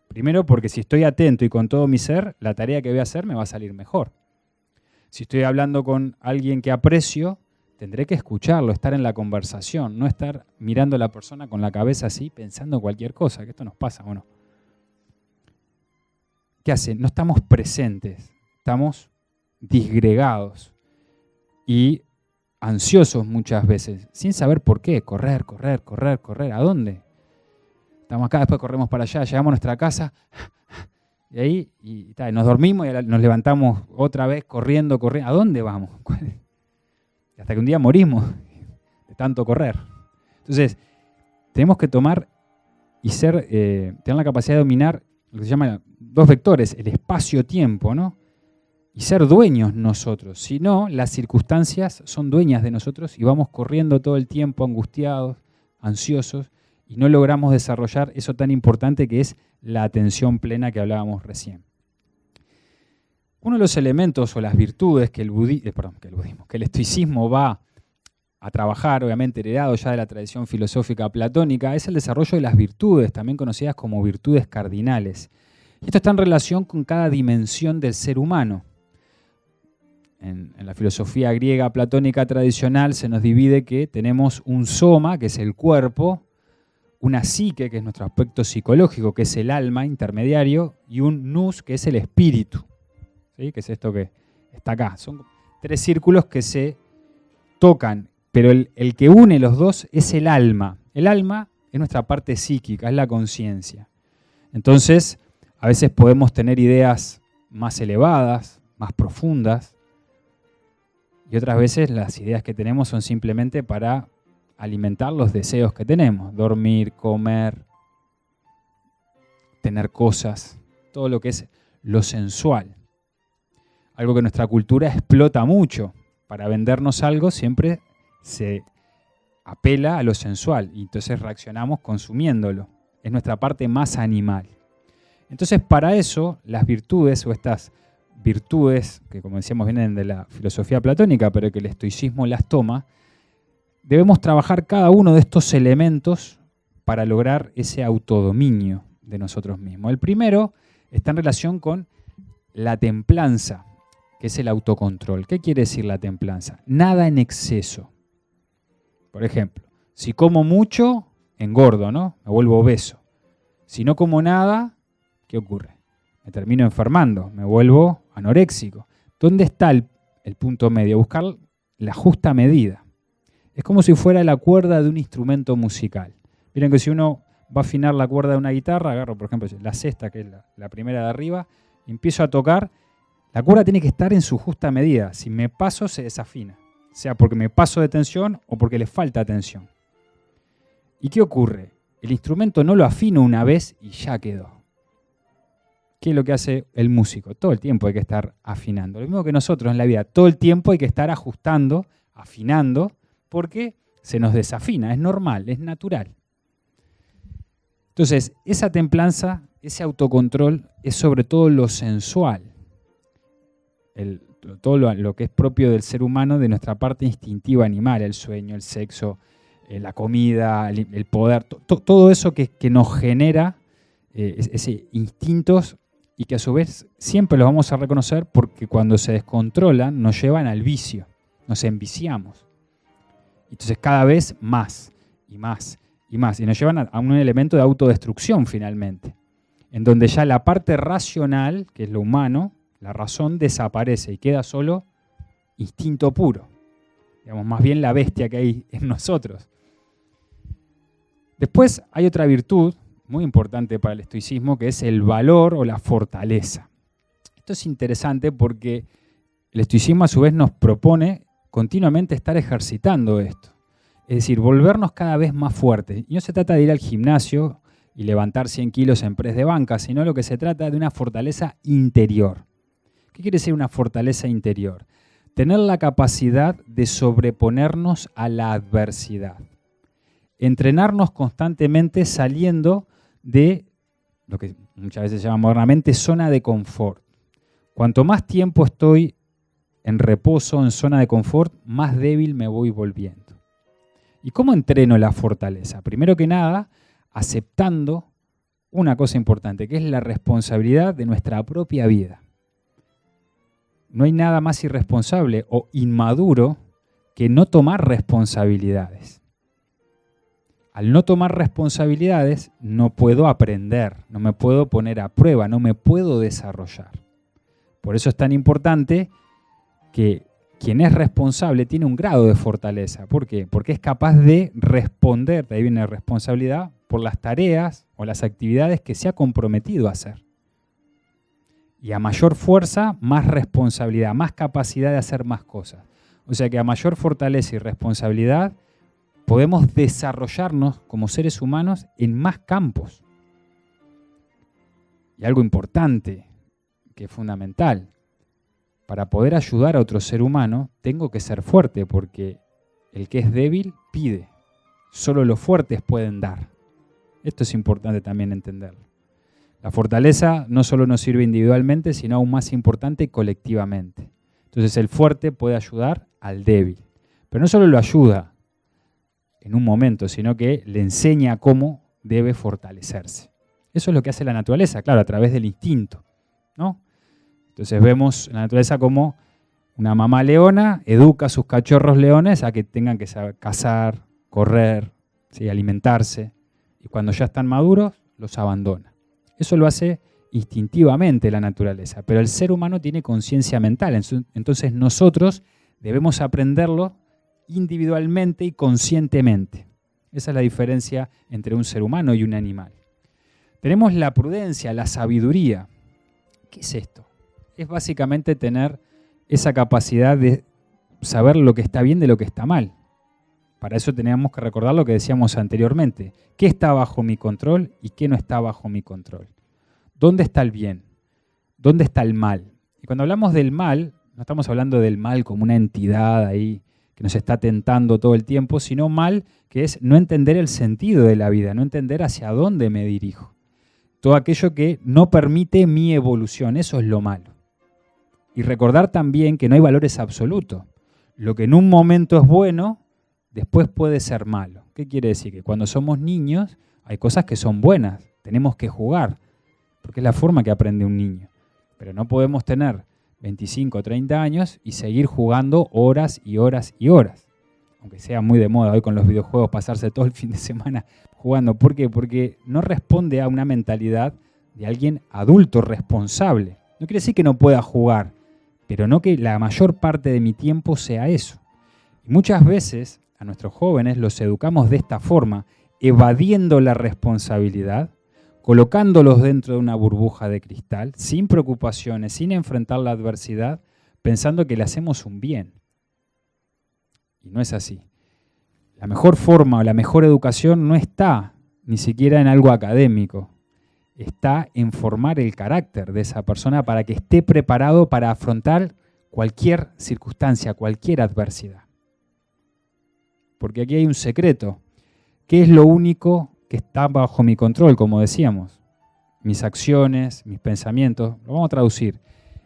Primero porque si estoy atento y con todo mi ser, la tarea que voy a hacer me va a salir mejor. Si estoy hablando con alguien que aprecio, tendré que escucharlo, estar en la conversación, no estar mirando a la persona con la cabeza así, pensando cualquier cosa, que esto nos pasa o no. ¿Qué hace? No estamos presentes, estamos disgregados y ansiosos muchas veces, sin saber por qué. Correr. ¿A dónde? Estamos acá, después corremos para allá, llegamos a nuestra casa y ahí nos dormimos y nos levantamos otra vez corriendo. ¿A dónde vamos? Hasta que un día morimos de tanto correr. Entonces, tenemos que tomar y tener la capacidad de dominar lo que se llama 2 vectores, el espacio-tiempo, ¿no? Y ser dueños nosotros. Si no, las circunstancias son dueñas de nosotros y vamos corriendo todo el tiempo angustiados, ansiosos, y no logramos desarrollar eso tan importante que es la atención plena que hablábamos recién. Uno de los elementos o las virtudes que el estoicismo va a trabajar, obviamente heredado ya de la tradición filosófica platónica, es el desarrollo de las virtudes, también conocidas como virtudes cardinales. Esto está en relación con cada dimensión del ser humano. En la filosofía griega platónica tradicional se nos divide que tenemos un soma, que es el cuerpo, una psique, que es nuestro aspecto psicológico, que es el alma intermediario, y un nous, que es el espíritu, ¿sí? Que es esto que está acá. Son 3 círculos que se tocan, pero el que une los dos es el alma. El alma es nuestra parte psíquica, es la conciencia. Entonces, a veces podemos tener ideas más elevadas, más profundas, y otras veces las ideas que tenemos son simplemente para alimentar los deseos que tenemos. Dormir, comer, tener cosas, todo lo que es lo sensual. Algo que nuestra cultura explota mucho. Para vendernos algo siempre se apela a lo sensual y entonces reaccionamos consumiéndolo. Es nuestra parte más animal. Entonces, para eso, las virtudes o estas virtudes, que como decíamos vienen de la filosofía platónica, pero que el estoicismo las toma, debemos trabajar cada uno de estos elementos para lograr ese autodominio de nosotros mismos. El primero está en relación con la templanza, que es el autocontrol. ¿Qué quiere decir la templanza? Nada en exceso. Por ejemplo, si como mucho, engordo, ¿no? Me vuelvo obeso. Si no como nada, ¿qué ocurre? Me termino enfermando, me vuelvo anoréxico. ¿Dónde está el punto medio? Buscar la justa medida. Es como si fuera la cuerda de un instrumento musical. Miren que si uno va a afinar la cuerda de una guitarra, agarro por ejemplo la sexta, que es la primera de arriba, y empiezo a tocar, la cuerda tiene que estar en su justa medida. Si me paso, se desafina. Sea porque me paso de tensión o porque le falta tensión. ¿Y qué ocurre? El instrumento no lo afino una vez y ya quedó. ¿Qué es lo que hace el músico? Todo el tiempo hay que estar afinando. Lo mismo que nosotros en la vida. Todo el tiempo hay que estar ajustando, afinando, porque se nos desafina. Es normal, es natural. Entonces, esa templanza, ese autocontrol, es sobre todo lo sensual. Todo lo que es propio del ser humano, de nuestra parte instintiva animal, el sueño, el sexo, la comida, el poder, todo eso que nos genera ese instintos y que a su vez siempre los vamos a reconocer porque cuando se descontrolan nos llevan al vicio, nos enviciamos. Entonces cada vez más y más y más y nos llevan a un elemento de autodestrucción finalmente, en donde ya la parte racional, que es lo humano, la razón desaparece y queda solo instinto puro, digamos, más bien la bestia que hay en nosotros. Después hay otra virtud muy importante para el estoicismo, que es el valor o la fortaleza. Esto es interesante porque el estoicismo a su vez nos propone continuamente estar ejercitando esto. Es decir, volvernos cada vez más fuertes. Y no se trata de ir al gimnasio y levantar 100 kilos en press de banca, sino lo que se trata de una fortaleza interior. ¿Qué quiere decir una fortaleza interior? Tener la capacidad de sobreponernos a la adversidad. Entrenarnos constantemente saliendo de lo que muchas veces se llama modernamente zona de confort. Cuanto más tiempo estoy en reposo, en zona de confort, más débil me voy volviendo. ¿Y cómo entreno la fortaleza? Primero que nada, aceptando una cosa importante, que es la responsabilidad de nuestra propia vida. No hay nada más irresponsable o inmaduro que no tomar responsabilidades. Al no tomar responsabilidades, no puedo aprender, no me puedo poner a prueba, no me puedo desarrollar. Por eso es tan importante que quien es responsable tiene un grado de fortaleza. ¿Por qué? Porque es capaz de responder, de ahí viene la responsabilidad, por las tareas o las actividades que se ha comprometido a hacer. Y a mayor fuerza, más responsabilidad, más capacidad de hacer más cosas. O sea que a mayor fortaleza y responsabilidad, podemos desarrollarnos como seres humanos en más campos. Y algo importante, que es fundamental, para poder ayudar a otro ser humano, tengo que ser fuerte, porque el que es débil pide. Solo los fuertes pueden dar. Esto es importante también entenderlo. La fortaleza no solo nos sirve individualmente, sino aún más importante colectivamente. Entonces el fuerte puede ayudar al débil. Pero no solo lo ayuda en un momento, sino que le enseña cómo debe fortalecerse. Eso es lo que hace la naturaleza, claro, a través del instinto, ¿no? Entonces vemos la naturaleza como una mamá leona educa a sus cachorros leones a que tengan que saber cazar, correr, ¿sí? Alimentarse. Y cuando ya están maduros, los abandona. Eso lo hace instintivamente la naturaleza, pero el ser humano tiene conciencia mental. Entonces nosotros debemos aprenderlo individualmente y conscientemente. Esa es la diferencia entre un ser humano y un animal. Tenemos la prudencia, la sabiduría. ¿Qué es esto? Es básicamente tener esa capacidad de saber lo que está bien de lo que está mal. Para eso teníamos que recordar lo que decíamos anteriormente. ¿Qué está bajo mi control y qué no está bajo mi control? ¿Dónde está el bien? ¿Dónde está el mal? Y cuando hablamos del mal, no estamos hablando del mal como una entidad ahí que nos está tentando todo el tiempo, sino mal que es no entender el sentido de la vida, no entender hacia dónde me dirijo. Todo aquello que no permite mi evolución, eso es lo malo. Y recordar también que no hay valores absolutos. Lo que en un momento es bueno, después puede ser malo. ¿Qué quiere decir? Que cuando somos niños hay cosas que son buenas, tenemos que jugar, porque es la forma que aprende un niño. Pero no podemos tener 25 o 30 años y seguir jugando horas y horas y horas. Aunque sea muy de moda hoy con los videojuegos pasarse todo el fin de semana jugando. ¿Por qué? Porque no responde a una mentalidad de alguien adulto responsable. No quiere decir que no pueda jugar, pero no que la mayor parte de mi tiempo sea eso. Y muchas veces a nuestros jóvenes los educamos de esta forma, evadiendo la responsabilidad, colocándolos dentro de una burbuja de cristal, sin preocupaciones, sin enfrentar la adversidad, pensando que le hacemos un bien. Y no es así. La mejor forma o la mejor educación no está ni siquiera en algo académico. Está en formar el carácter de esa persona para que esté preparado para afrontar cualquier circunstancia, cualquier adversidad. Porque aquí hay un secreto. ¿Qué es lo único que está bajo mi control, como decíamos? Mis acciones, mis pensamientos. Lo vamos a traducir.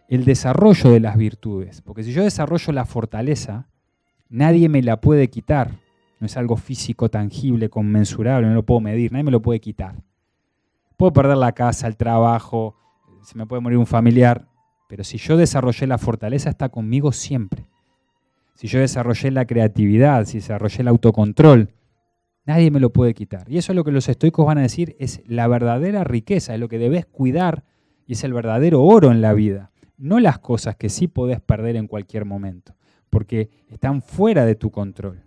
El desarrollo de las virtudes. Porque si yo desarrollo la fortaleza, nadie me la puede quitar. No es algo físico, tangible, conmensurable, no lo puedo medir, nadie me lo puede quitar. Puedo perder la casa, el trabajo, se me puede morir un familiar, pero si yo desarrollé la fortaleza, está conmigo siempre. Si yo desarrollé la creatividad, si desarrollé el autocontrol, nadie me lo puede quitar. Y eso es lo que los estoicos van a decir, es la verdadera riqueza, es lo que debes cuidar y es el verdadero oro en la vida. No las cosas que sí podés perder en cualquier momento, porque están fuera de tu control.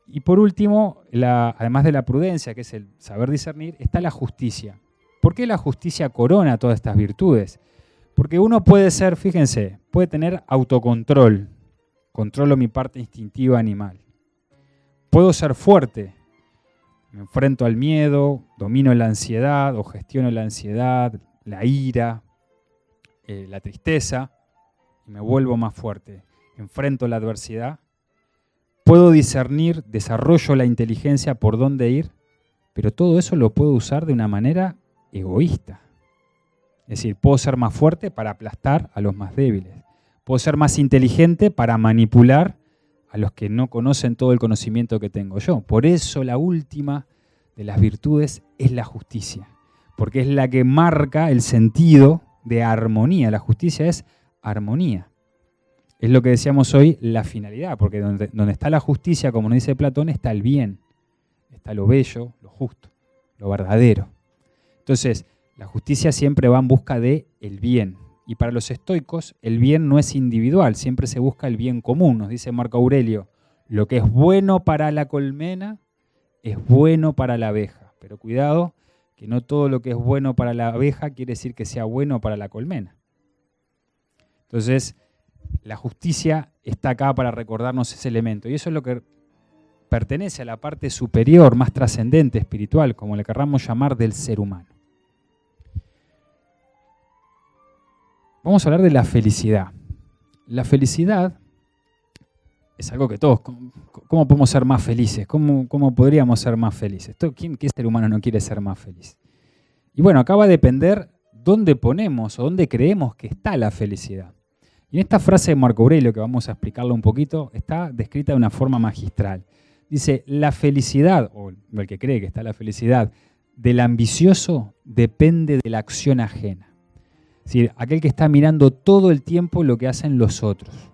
Y por último, además de la prudencia, que es el saber discernir, está la justicia. ¿Por qué la justicia corona todas estas virtudes? Porque uno puede ser, fíjense, puede tener autocontrol, controlo mi parte instintiva animal. Puedo ser fuerte, Me enfrento al miedo, domino la ansiedad o gestiono la ansiedad, la ira, la tristeza, y me vuelvo más fuerte. Enfrento la adversidad. Puedo discernir, desarrollo la inteligencia por dónde ir, pero todo eso lo puedo usar de una manera egoísta. Es decir, puedo ser más fuerte para aplastar a los más débiles. Puedo ser más inteligente para manipular a los que no conocen todo el conocimiento que tengo yo. Por eso la última de las virtudes es la justicia, porque es la que marca el sentido de armonía. La justicia es armonía. Es lo que decíamos hoy, la finalidad, porque donde está la justicia, como nos dice Platón, está el bien, está lo bello, lo justo, lo verdadero. Entonces, la justicia siempre va en busca de el bien. Y para los estoicos, el bien no es individual, siempre se busca el bien común. Nos dice Marco Aurelio, lo que es bueno para la colmena es bueno para la abeja. Pero cuidado, que no todo lo que es bueno para la abeja quiere decir que sea bueno para la colmena. Entonces, la justicia está acá para recordarnos ese elemento. Y eso es lo que pertenece a la parte superior, más trascendente, espiritual, como le querramos llamar, del ser humano. Vamos a hablar de la felicidad. La felicidad es algo que todos, ¿cómo podemos ser más felices? ¿Cómo podríamos ser más felices? ¿Qué ser humano no quiere ser más feliz? Y bueno, acá va a depender dónde ponemos o dónde creemos que está la felicidad. Y en esta frase de Marco Aurelio, que vamos a explicarla un poquito, está descrita de una forma magistral. Dice, la felicidad, o el que cree que está la felicidad, del ambicioso depende de la acción ajena. Es decir, aquel que está mirando todo el tiempo lo que hacen los otros.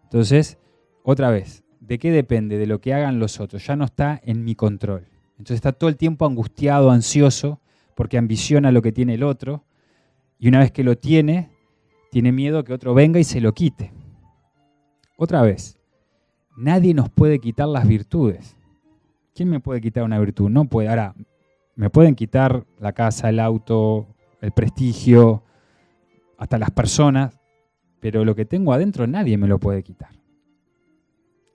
Entonces, otra vez, ¿de qué depende? De lo que hagan los otros. Ya no está en mi control. Entonces está todo el tiempo angustiado, ansioso, porque ambiciona lo que tiene el otro. Y una vez que lo tiene miedo que otro venga y se lo quite. Otra vez, nadie nos puede quitar las virtudes. ¿Quién me puede quitar una virtud? No puede. Ahora, me pueden quitar la casa, el auto, el prestigio, hasta las personas, pero lo que tengo adentro nadie me lo puede quitar.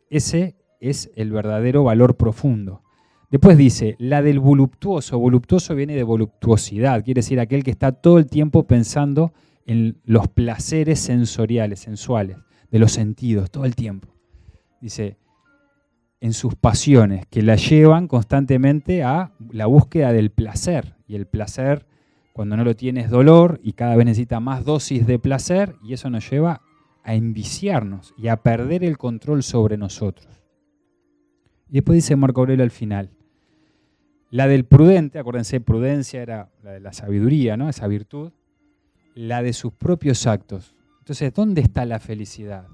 Ese es el verdadero valor profundo. Después dice, la del voluptuoso. Voluptuoso viene de voluptuosidad, quiere decir aquel que está todo el tiempo pensando en los placeres sensoriales, sensuales, de los sentidos, todo el tiempo. Dice, en sus pasiones, que la llevan constantemente a la búsqueda del placer. Y el placer, cuando no lo tiene, es dolor, y cada vez necesita más dosis de placer, y eso nos lleva a enviciarnos y a perder el control sobre nosotros. Y después dice Marco Aurelio al final, la del prudente, acuérdense, prudencia era la de la sabiduría, ¿no? Esa virtud, la de sus propios actos. Entonces, ¿dónde está la felicidad?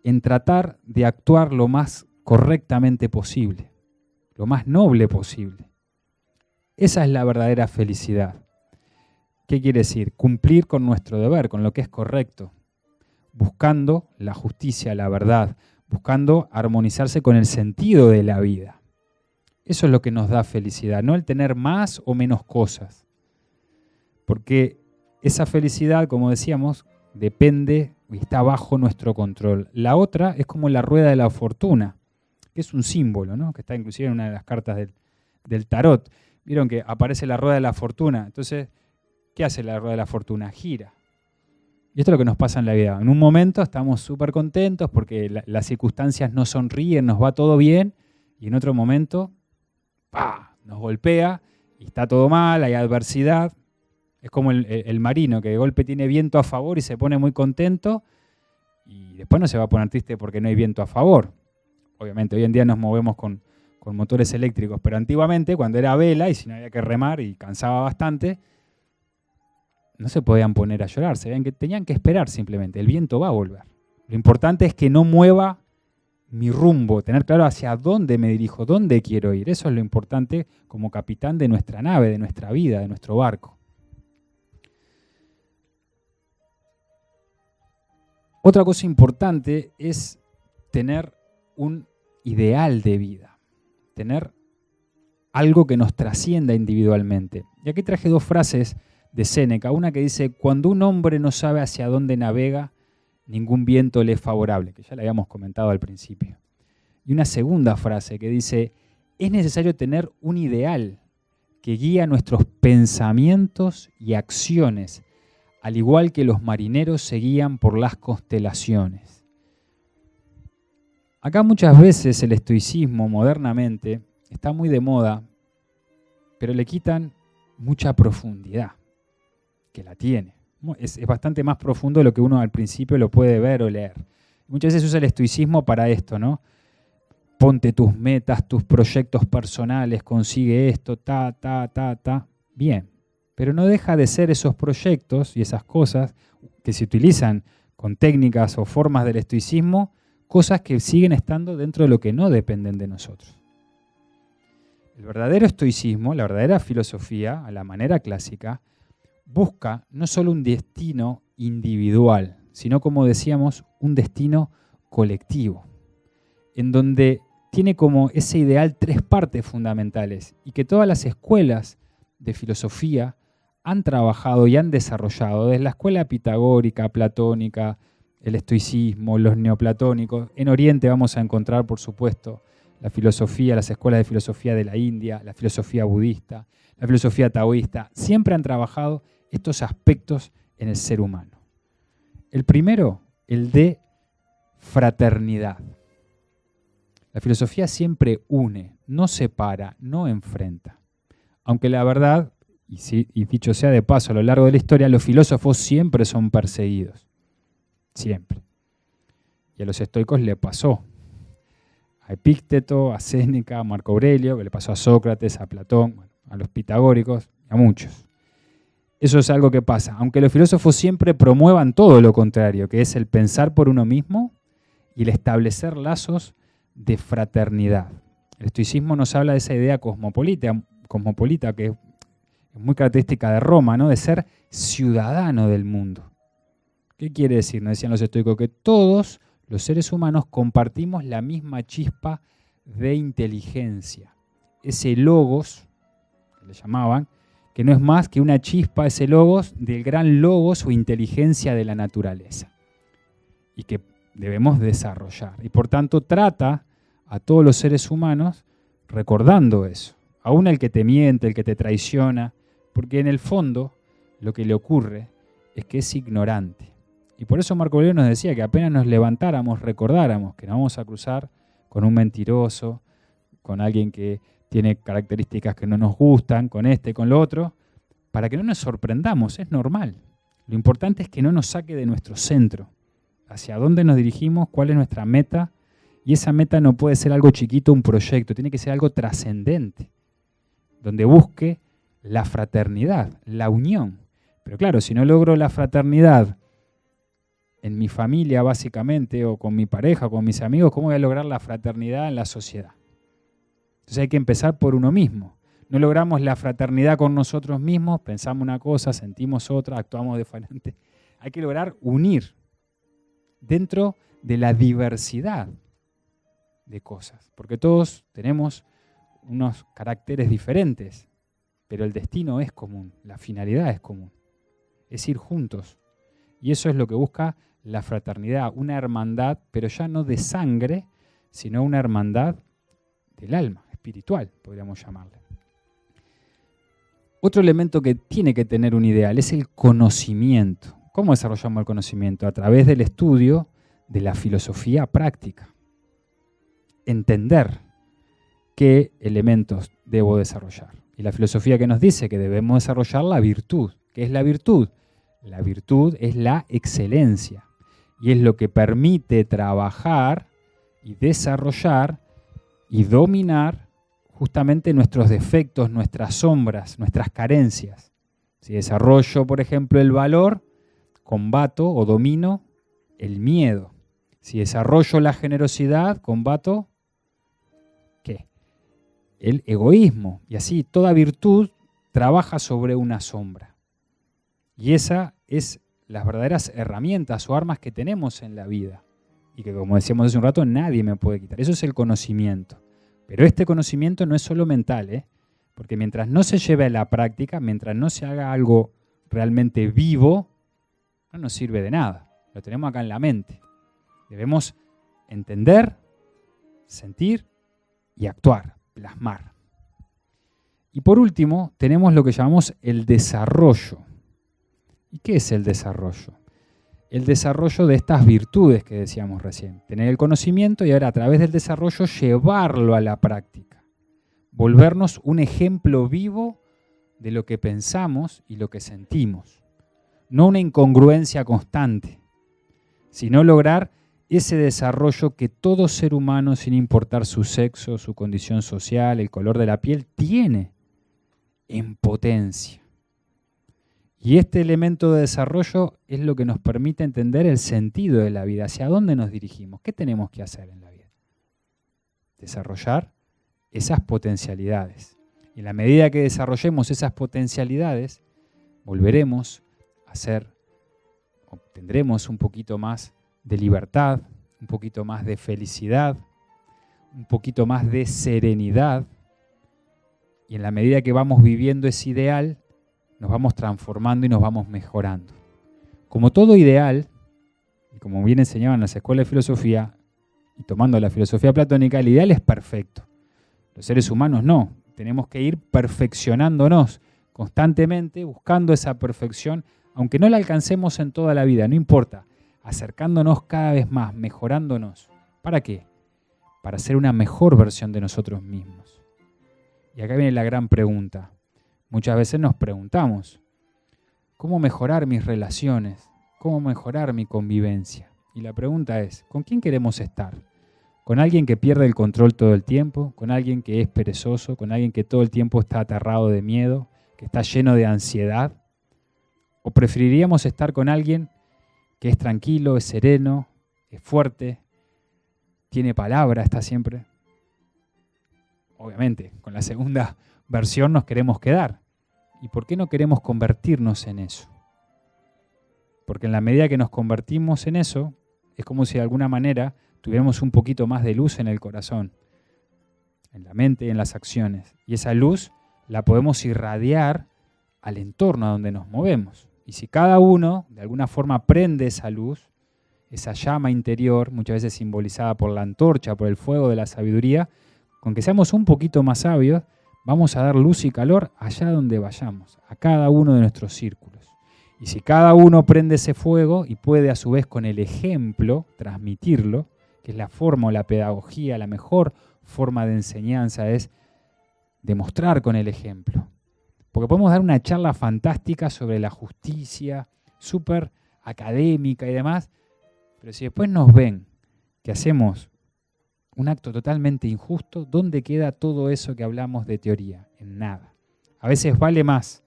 En tratar de actuar lo más correctamente posible, lo más noble posible. Esa es la verdadera felicidad. ¿Qué quiere decir? Cumplir con nuestro deber, con lo que es correcto, buscando la justicia, la verdad, buscando armonizarse con el sentido de la vida. Eso es lo que nos da felicidad, no el tener más o menos cosas. Porque esa felicidad, como decíamos, depende y está bajo nuestro control. La otra es como la rueda de la fortuna, que es un símbolo, ¿no? Que está inclusive en una de las cartas del tarot. Vieron que aparece la rueda de la fortuna. Entonces, ¿qué hace la rueda de la fortuna? Gira. Y esto es lo que nos pasa en la vida. En un momento estamos súper contentos porque las circunstancias nos sonríen, nos va todo bien, y en otro momento ¡pah!, nos golpea y está todo mal, hay adversidad. Es como el marino que de golpe tiene viento a favor y se pone muy contento y después no se va a poner triste porque no hay viento a favor. Obviamente, hoy en día nos movemos con motores eléctricos, pero antiguamente, cuando era vela y si no había que remar y cansaba bastante, no se podían poner a llorar, tenían que esperar simplemente, el viento va a volver. Lo importante es que no mueva mi rumbo, tener claro hacia dónde me dirijo, dónde quiero ir. Eso es lo importante como capitán de nuestra nave, de nuestra vida, de nuestro barco. Otra cosa importante es tener un ideal de vida, tener algo que nos trascienda individualmente. Y aquí traje dos frases de Séneca, una que dice, cuando un hombre no sabe hacia dónde navega, ningún viento le es favorable, que ya le habíamos comentado al principio. Y una segunda frase que dice, es necesario tener un ideal que guía nuestros pensamientos y acciones, al igual que los marineros se guían por las constelaciones. Acá muchas veces el estoicismo modernamente está muy de moda, pero le quitan mucha profundidad, que la tiene. Es bastante más profundo de lo que uno al principio lo puede ver o leer. Muchas veces usa el estoicismo para esto, ¿no? Ponte tus metas, tus proyectos personales, consigue esto, Bien, pero no deja de ser esos proyectos y esas cosas que se utilizan con técnicas o formas del estoicismo, cosas que siguen estando dentro de lo que no dependen de nosotros. El verdadero estoicismo, la verdadera filosofía, a la manera clásica, busca no solo un destino individual, sino, como decíamos, un destino colectivo, en donde tiene como ese ideal 3 partes fundamentales y que todas las escuelas de filosofía han trabajado y han desarrollado, desde la escuela pitagórica, platónica, el estoicismo, los neoplatónicos. En Oriente vamos a encontrar, por supuesto, la filosofía, las escuelas de filosofía de la India, la filosofía budista, la filosofía taoísta. Siempre han trabajado estos aspectos en el ser humano. El primero, el de fraternidad. La filosofía siempre une, no separa, no enfrenta. Aunque la verdad, y dicho sea de paso, a lo largo de la historia, los filósofos siempre son perseguidos. Siempre. Y a los estoicos le pasó. A Epícteto, a Séneca, a Marco Aurelio, que le pasó a Sócrates, a Platón, a los pitagóricos, a muchos. Eso es algo que pasa. Aunque los filósofos siempre promuevan todo lo contrario, que es el pensar por uno mismo y el establecer lazos de fraternidad. El estoicismo nos habla de esa idea cosmopolita que es muy característica de Roma, ¿no? De ser ciudadano del mundo. ¿Qué quiere decir? Nos decían los estoicos que todos los seres humanos compartimos la misma chispa de inteligencia. Ese logos, que le llamaban, que no es más que una chispa, ese logos, del gran logos o inteligencia de la naturaleza. Y que debemos desarrollar. Y por tanto trata a todos los seres humanos recordando eso. Aún el que te miente, el que te traiciona, porque en el fondo lo que le ocurre es que es ignorante. Y por eso Marco Aurelio nos decía que apenas nos levantáramos, recordáramos que nos vamos a cruzar con un mentiroso, con alguien que tiene características que no nos gustan, con este, con lo otro, para que no nos sorprendamos, es normal. Lo importante es que no nos saque de nuestro centro, hacia dónde nos dirigimos, cuál es nuestra meta, y esa meta no puede ser algo chiquito, un proyecto, tiene que ser algo trascendente, donde busque la fraternidad, la unión. Pero claro, si no logro la fraternidad en mi familia básicamente, o con mi pareja, o con mis amigos, ¿cómo voy a lograr la fraternidad en la sociedad? Entonces hay que empezar por uno mismo. No logramos la fraternidad con nosotros mismos, pensamos una cosa, sentimos otra, actuamos diferente. Hay que lograr unir dentro de la diversidad de cosas, porque todos tenemos unos caracteres diferentes, pero el destino es común, la finalidad es común, es ir juntos. Y eso es lo que busca la fraternidad, una hermandad, pero ya no de sangre, sino una hermandad del alma, espiritual, podríamos llamarle. Otro elemento que tiene que tener un ideal es el conocimiento. ¿Cómo desarrollamos el conocimiento? A través del estudio de la filosofía práctica. Entender qué elementos debo desarrollar. Y la filosofía que nos dice que debemos desarrollar la virtud. ¿Qué es la virtud? La virtud es la excelencia y es lo que permite trabajar y desarrollar y dominar justamente nuestros defectos, nuestras sombras, nuestras carencias. Si desarrollo, por ejemplo, el valor, combato o domino el miedo. Si desarrollo la generosidad, combato ¿qué? El egoísmo. Y así toda virtud trabaja sobre una sombra. Y esa es las verdaderas herramientas o armas que tenemos en la vida. Y que, como decíamos hace un rato, nadie me puede quitar. Eso es el conocimiento. Pero este conocimiento no es solo mental, porque mientras no se lleve a la práctica, mientras no se haga algo realmente vivo, no nos sirve de nada. Lo tenemos acá en la mente. Debemos entender, sentir y actuar. plasmar. Y por último, tenemos lo que llamamos el desarrollo. ¿Y qué es el desarrollo? El desarrollo de estas virtudes que decíamos recién. Tener el conocimiento y ahora a través del desarrollo llevarlo a la práctica. Volvernos un ejemplo vivo de lo que pensamos y lo que sentimos. No una incongruencia constante, sino lograr ese desarrollo que todo ser humano, sin importar su sexo, su condición social, el color de la piel, tiene en potencia. Y este elemento de desarrollo es lo que nos permite entender el sentido de la vida, hacia dónde nos dirigimos, qué tenemos que hacer en la vida. Desarrollar esas potencialidades. Y en la medida que desarrollemos esas potencialidades, volveremos a ser, obtendremos un poquito más de libertad, un poquito más de felicidad, un poquito más de serenidad. Y en la medida que vamos viviendo ese ideal, nos vamos transformando y nos vamos mejorando. Como todo ideal, y como bien enseñaban en las escuelas de filosofía, y tomando la filosofía platónica, el ideal es perfecto. Los seres humanos no. Tenemos que ir perfeccionándonos constantemente, buscando esa perfección, aunque no la alcancemos en toda la vida, no importa, acercándonos cada vez más, mejorándonos. ¿Para qué? Para ser una mejor versión de nosotros mismos. Y acá viene la gran pregunta. Muchas veces nos preguntamos, ¿cómo mejorar mis relaciones? ¿Cómo mejorar mi convivencia? Y la pregunta es, ¿con quién queremos estar? ¿Con alguien que pierde el control todo el tiempo? ¿Con alguien que es perezoso? ¿Con alguien que todo el tiempo está aterrado de miedo? ¿Que está lleno de ansiedad? ¿O preferiríamos estar con alguien que es tranquilo, es sereno, es fuerte, tiene palabra, está siempre? Obviamente, con la segunda versión nos queremos quedar. ¿Y por qué no queremos convertirnos en eso? Porque en la medida que nos convertimos en eso, es como si de alguna manera tuviéramos un poquito más de luz en el corazón, en la mente y en las acciones. Y esa luz la podemos irradiar al entorno a donde nos movemos. Y si cada uno de alguna forma prende esa luz, esa llama interior, muchas veces simbolizada por la antorcha, por el fuego de la sabiduría, con que seamos un poquito más sabios, vamos a dar luz y calor allá donde vayamos, a cada uno de nuestros círculos. Y si cada uno prende ese fuego y puede a su vez con el ejemplo transmitirlo, que es la forma o la pedagogía, la mejor forma de enseñanza es demostrar con el ejemplo. Porque podemos dar una charla fantástica sobre la justicia, súper académica y demás, pero si después nos ven que hacemos un acto totalmente injusto, ¿dónde queda todo eso que hablamos de teoría? En nada. A veces vale más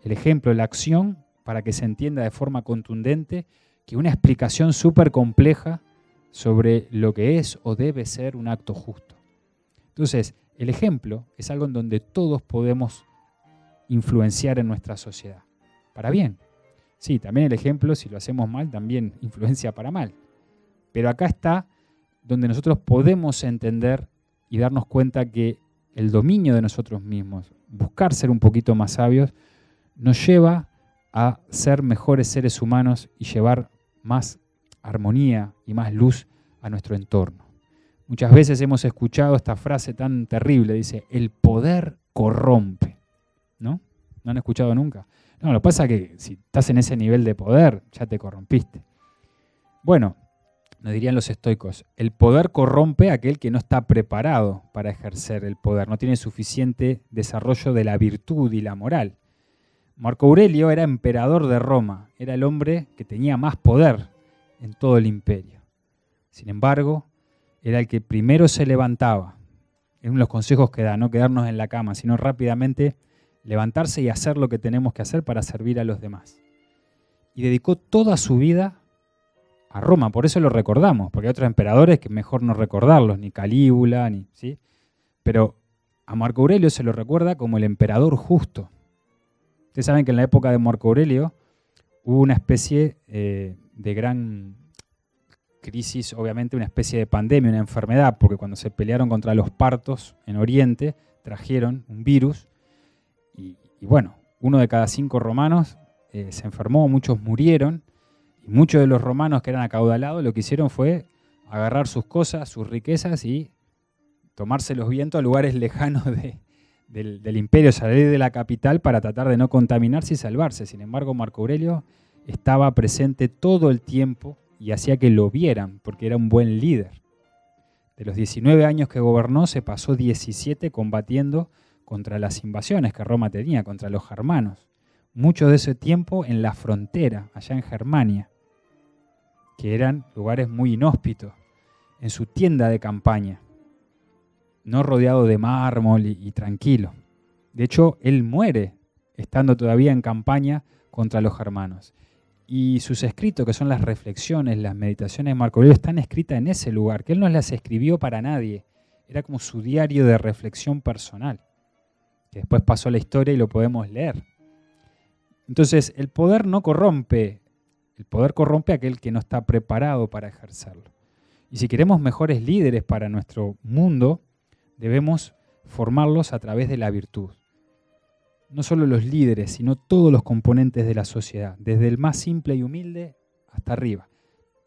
el ejemplo, la acción, para que se entienda de forma contundente, que una explicación súper compleja sobre lo que es o debe ser un acto justo. Entonces, el ejemplo es algo en donde todos podemos influenciar en nuestra sociedad. Para bien. Sí, también el ejemplo, si lo hacemos mal, también influencia para mal. Pero acá está donde nosotros podemos entender y darnos cuenta que el dominio de nosotros mismos, buscar ser un poquito más sabios, nos lleva a ser mejores seres humanos y llevar más armonía y más luz a nuestro entorno. Muchas veces hemos escuchado esta frase tan terrible, dice, el poder corrompe. ¿No? ¿No han escuchado nunca? No, lo que pasa es que si estás en ese nivel de poder, ya te corrompiste. Bueno, nos dirían los estoicos, el poder corrompe a aquel que no está preparado para ejercer el poder, no tiene suficiente desarrollo de la virtud y la moral. Marco Aurelio era emperador de Roma, era el hombre que tenía más poder en todo el imperio. Sin embargo, era el que primero se levantaba. Es uno de los consejos que da, no quedarnos en la cama, sino rápidamente levantarse y hacer lo que tenemos que hacer para servir a los demás. Y dedicó toda su vida a Roma, por eso lo recordamos, porque hay otros emperadores que es mejor no recordarlos, ni Calígula, ¿sí? Pero a Marco Aurelio se lo recuerda como el emperador justo. Ustedes saben que en la época de Marco Aurelio hubo una especie de gran crisis, obviamente una especie de pandemia, una enfermedad, porque cuando se pelearon contra los partos en Oriente, trajeron un virus, y bueno, 1 de cada 5 romanos se enfermó, muchos murieron, y muchos de los romanos que eran acaudalados lo que hicieron fue agarrar sus cosas, sus riquezas y tomarse los vientos a lugares lejanos del imperio, salir de la capital para tratar de no contaminarse y salvarse. Sin embargo, Marco Aurelio estaba presente todo el tiempo y hacía que lo vieran, porque era un buen líder. De los 19 años que gobernó, se pasó 17 combatiendo contra las invasiones que Roma tenía, contra los germanos. Mucho de ese tiempo en la frontera, allá en Germania, que eran lugares muy inhóspitos, en su tienda de campaña, no rodeado de mármol y tranquilo. De hecho, él muere estando todavía en campaña contra los germanos. Y sus escritos, que son las reflexiones, las meditaciones de Marco Aurelio, están escritas en ese lugar, que él no las escribió para nadie. Era como su diario de reflexión personal, que después pasó a la historia y lo podemos leer. Entonces, el poder no corrompe. El poder corrompe a aquel que no está preparado para ejercerlo. Y si queremos mejores líderes para nuestro mundo, debemos formarlos a través de la virtud. No solo los líderes, sino todos los componentes de la sociedad, desde el más simple y humilde hasta arriba.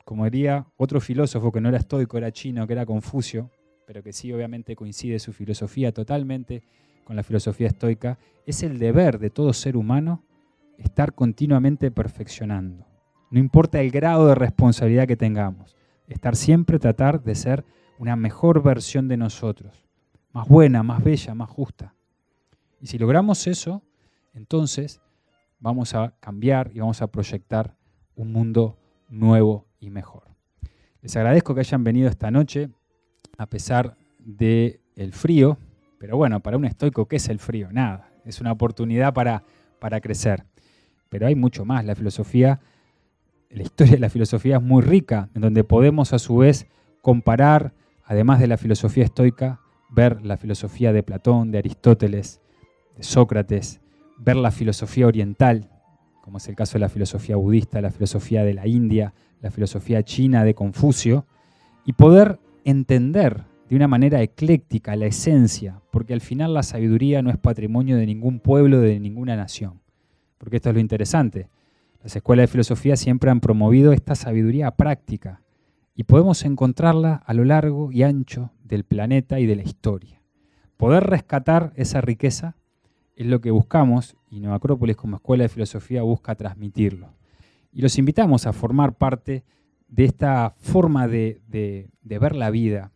Como diría otro filósofo que no era estoico, era chino, que era Confucio, pero que sí obviamente coincide su filosofía totalmente con la filosofía estoica, es el deber de todo ser humano estar continuamente perfeccionando. No importa el grado de responsabilidad que tengamos, estar siempre tratar de ser una mejor versión de nosotros, más buena, más bella, más justa. Y si logramos eso, entonces vamos a cambiar y vamos a proyectar un mundo nuevo y mejor. Les agradezco que hayan venido esta noche, a pesar del frío, pero bueno, para un estoico, ¿qué es el frío? Nada, es una oportunidad para crecer. Pero hay mucho más. La filosofía, la historia de la filosofía es muy rica, en donde podemos a su vez comparar, además de la filosofía estoica, ver la filosofía de Platón, de Aristóteles, de Sócrates, ver la filosofía oriental, como es el caso de la filosofía budista, la filosofía de la India, la filosofía china de Confucio, y poder entender de una manera ecléctica la esencia, porque al final la sabiduría no es patrimonio de ningún pueblo, de ninguna nación. Porque esto es lo interesante. Las escuelas de filosofía siempre han promovido esta sabiduría práctica y podemos encontrarla a lo largo y ancho del planeta y de la historia. Poder rescatar esa riqueza es lo que buscamos y Nueva Acrópolis como escuela de filosofía busca transmitirlo. Y los invitamos a formar parte de esta forma de ver la vida.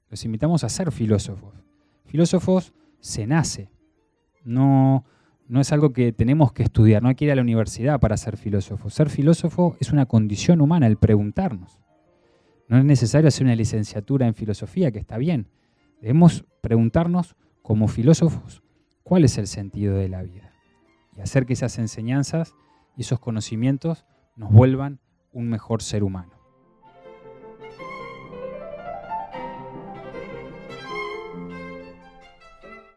Los invitamos a ser filósofos. Filósofos se nace, no es algo que tenemos que estudiar, no hay que ir a la universidad para ser filósofo. Ser filósofo es una condición humana, el preguntarnos. No es necesario hacer una licenciatura en filosofía, que está bien. Debemos preguntarnos como filósofos cuál es el sentido de la vida y hacer que esas enseñanzas y esos conocimientos nos vuelvan un mejor ser humano.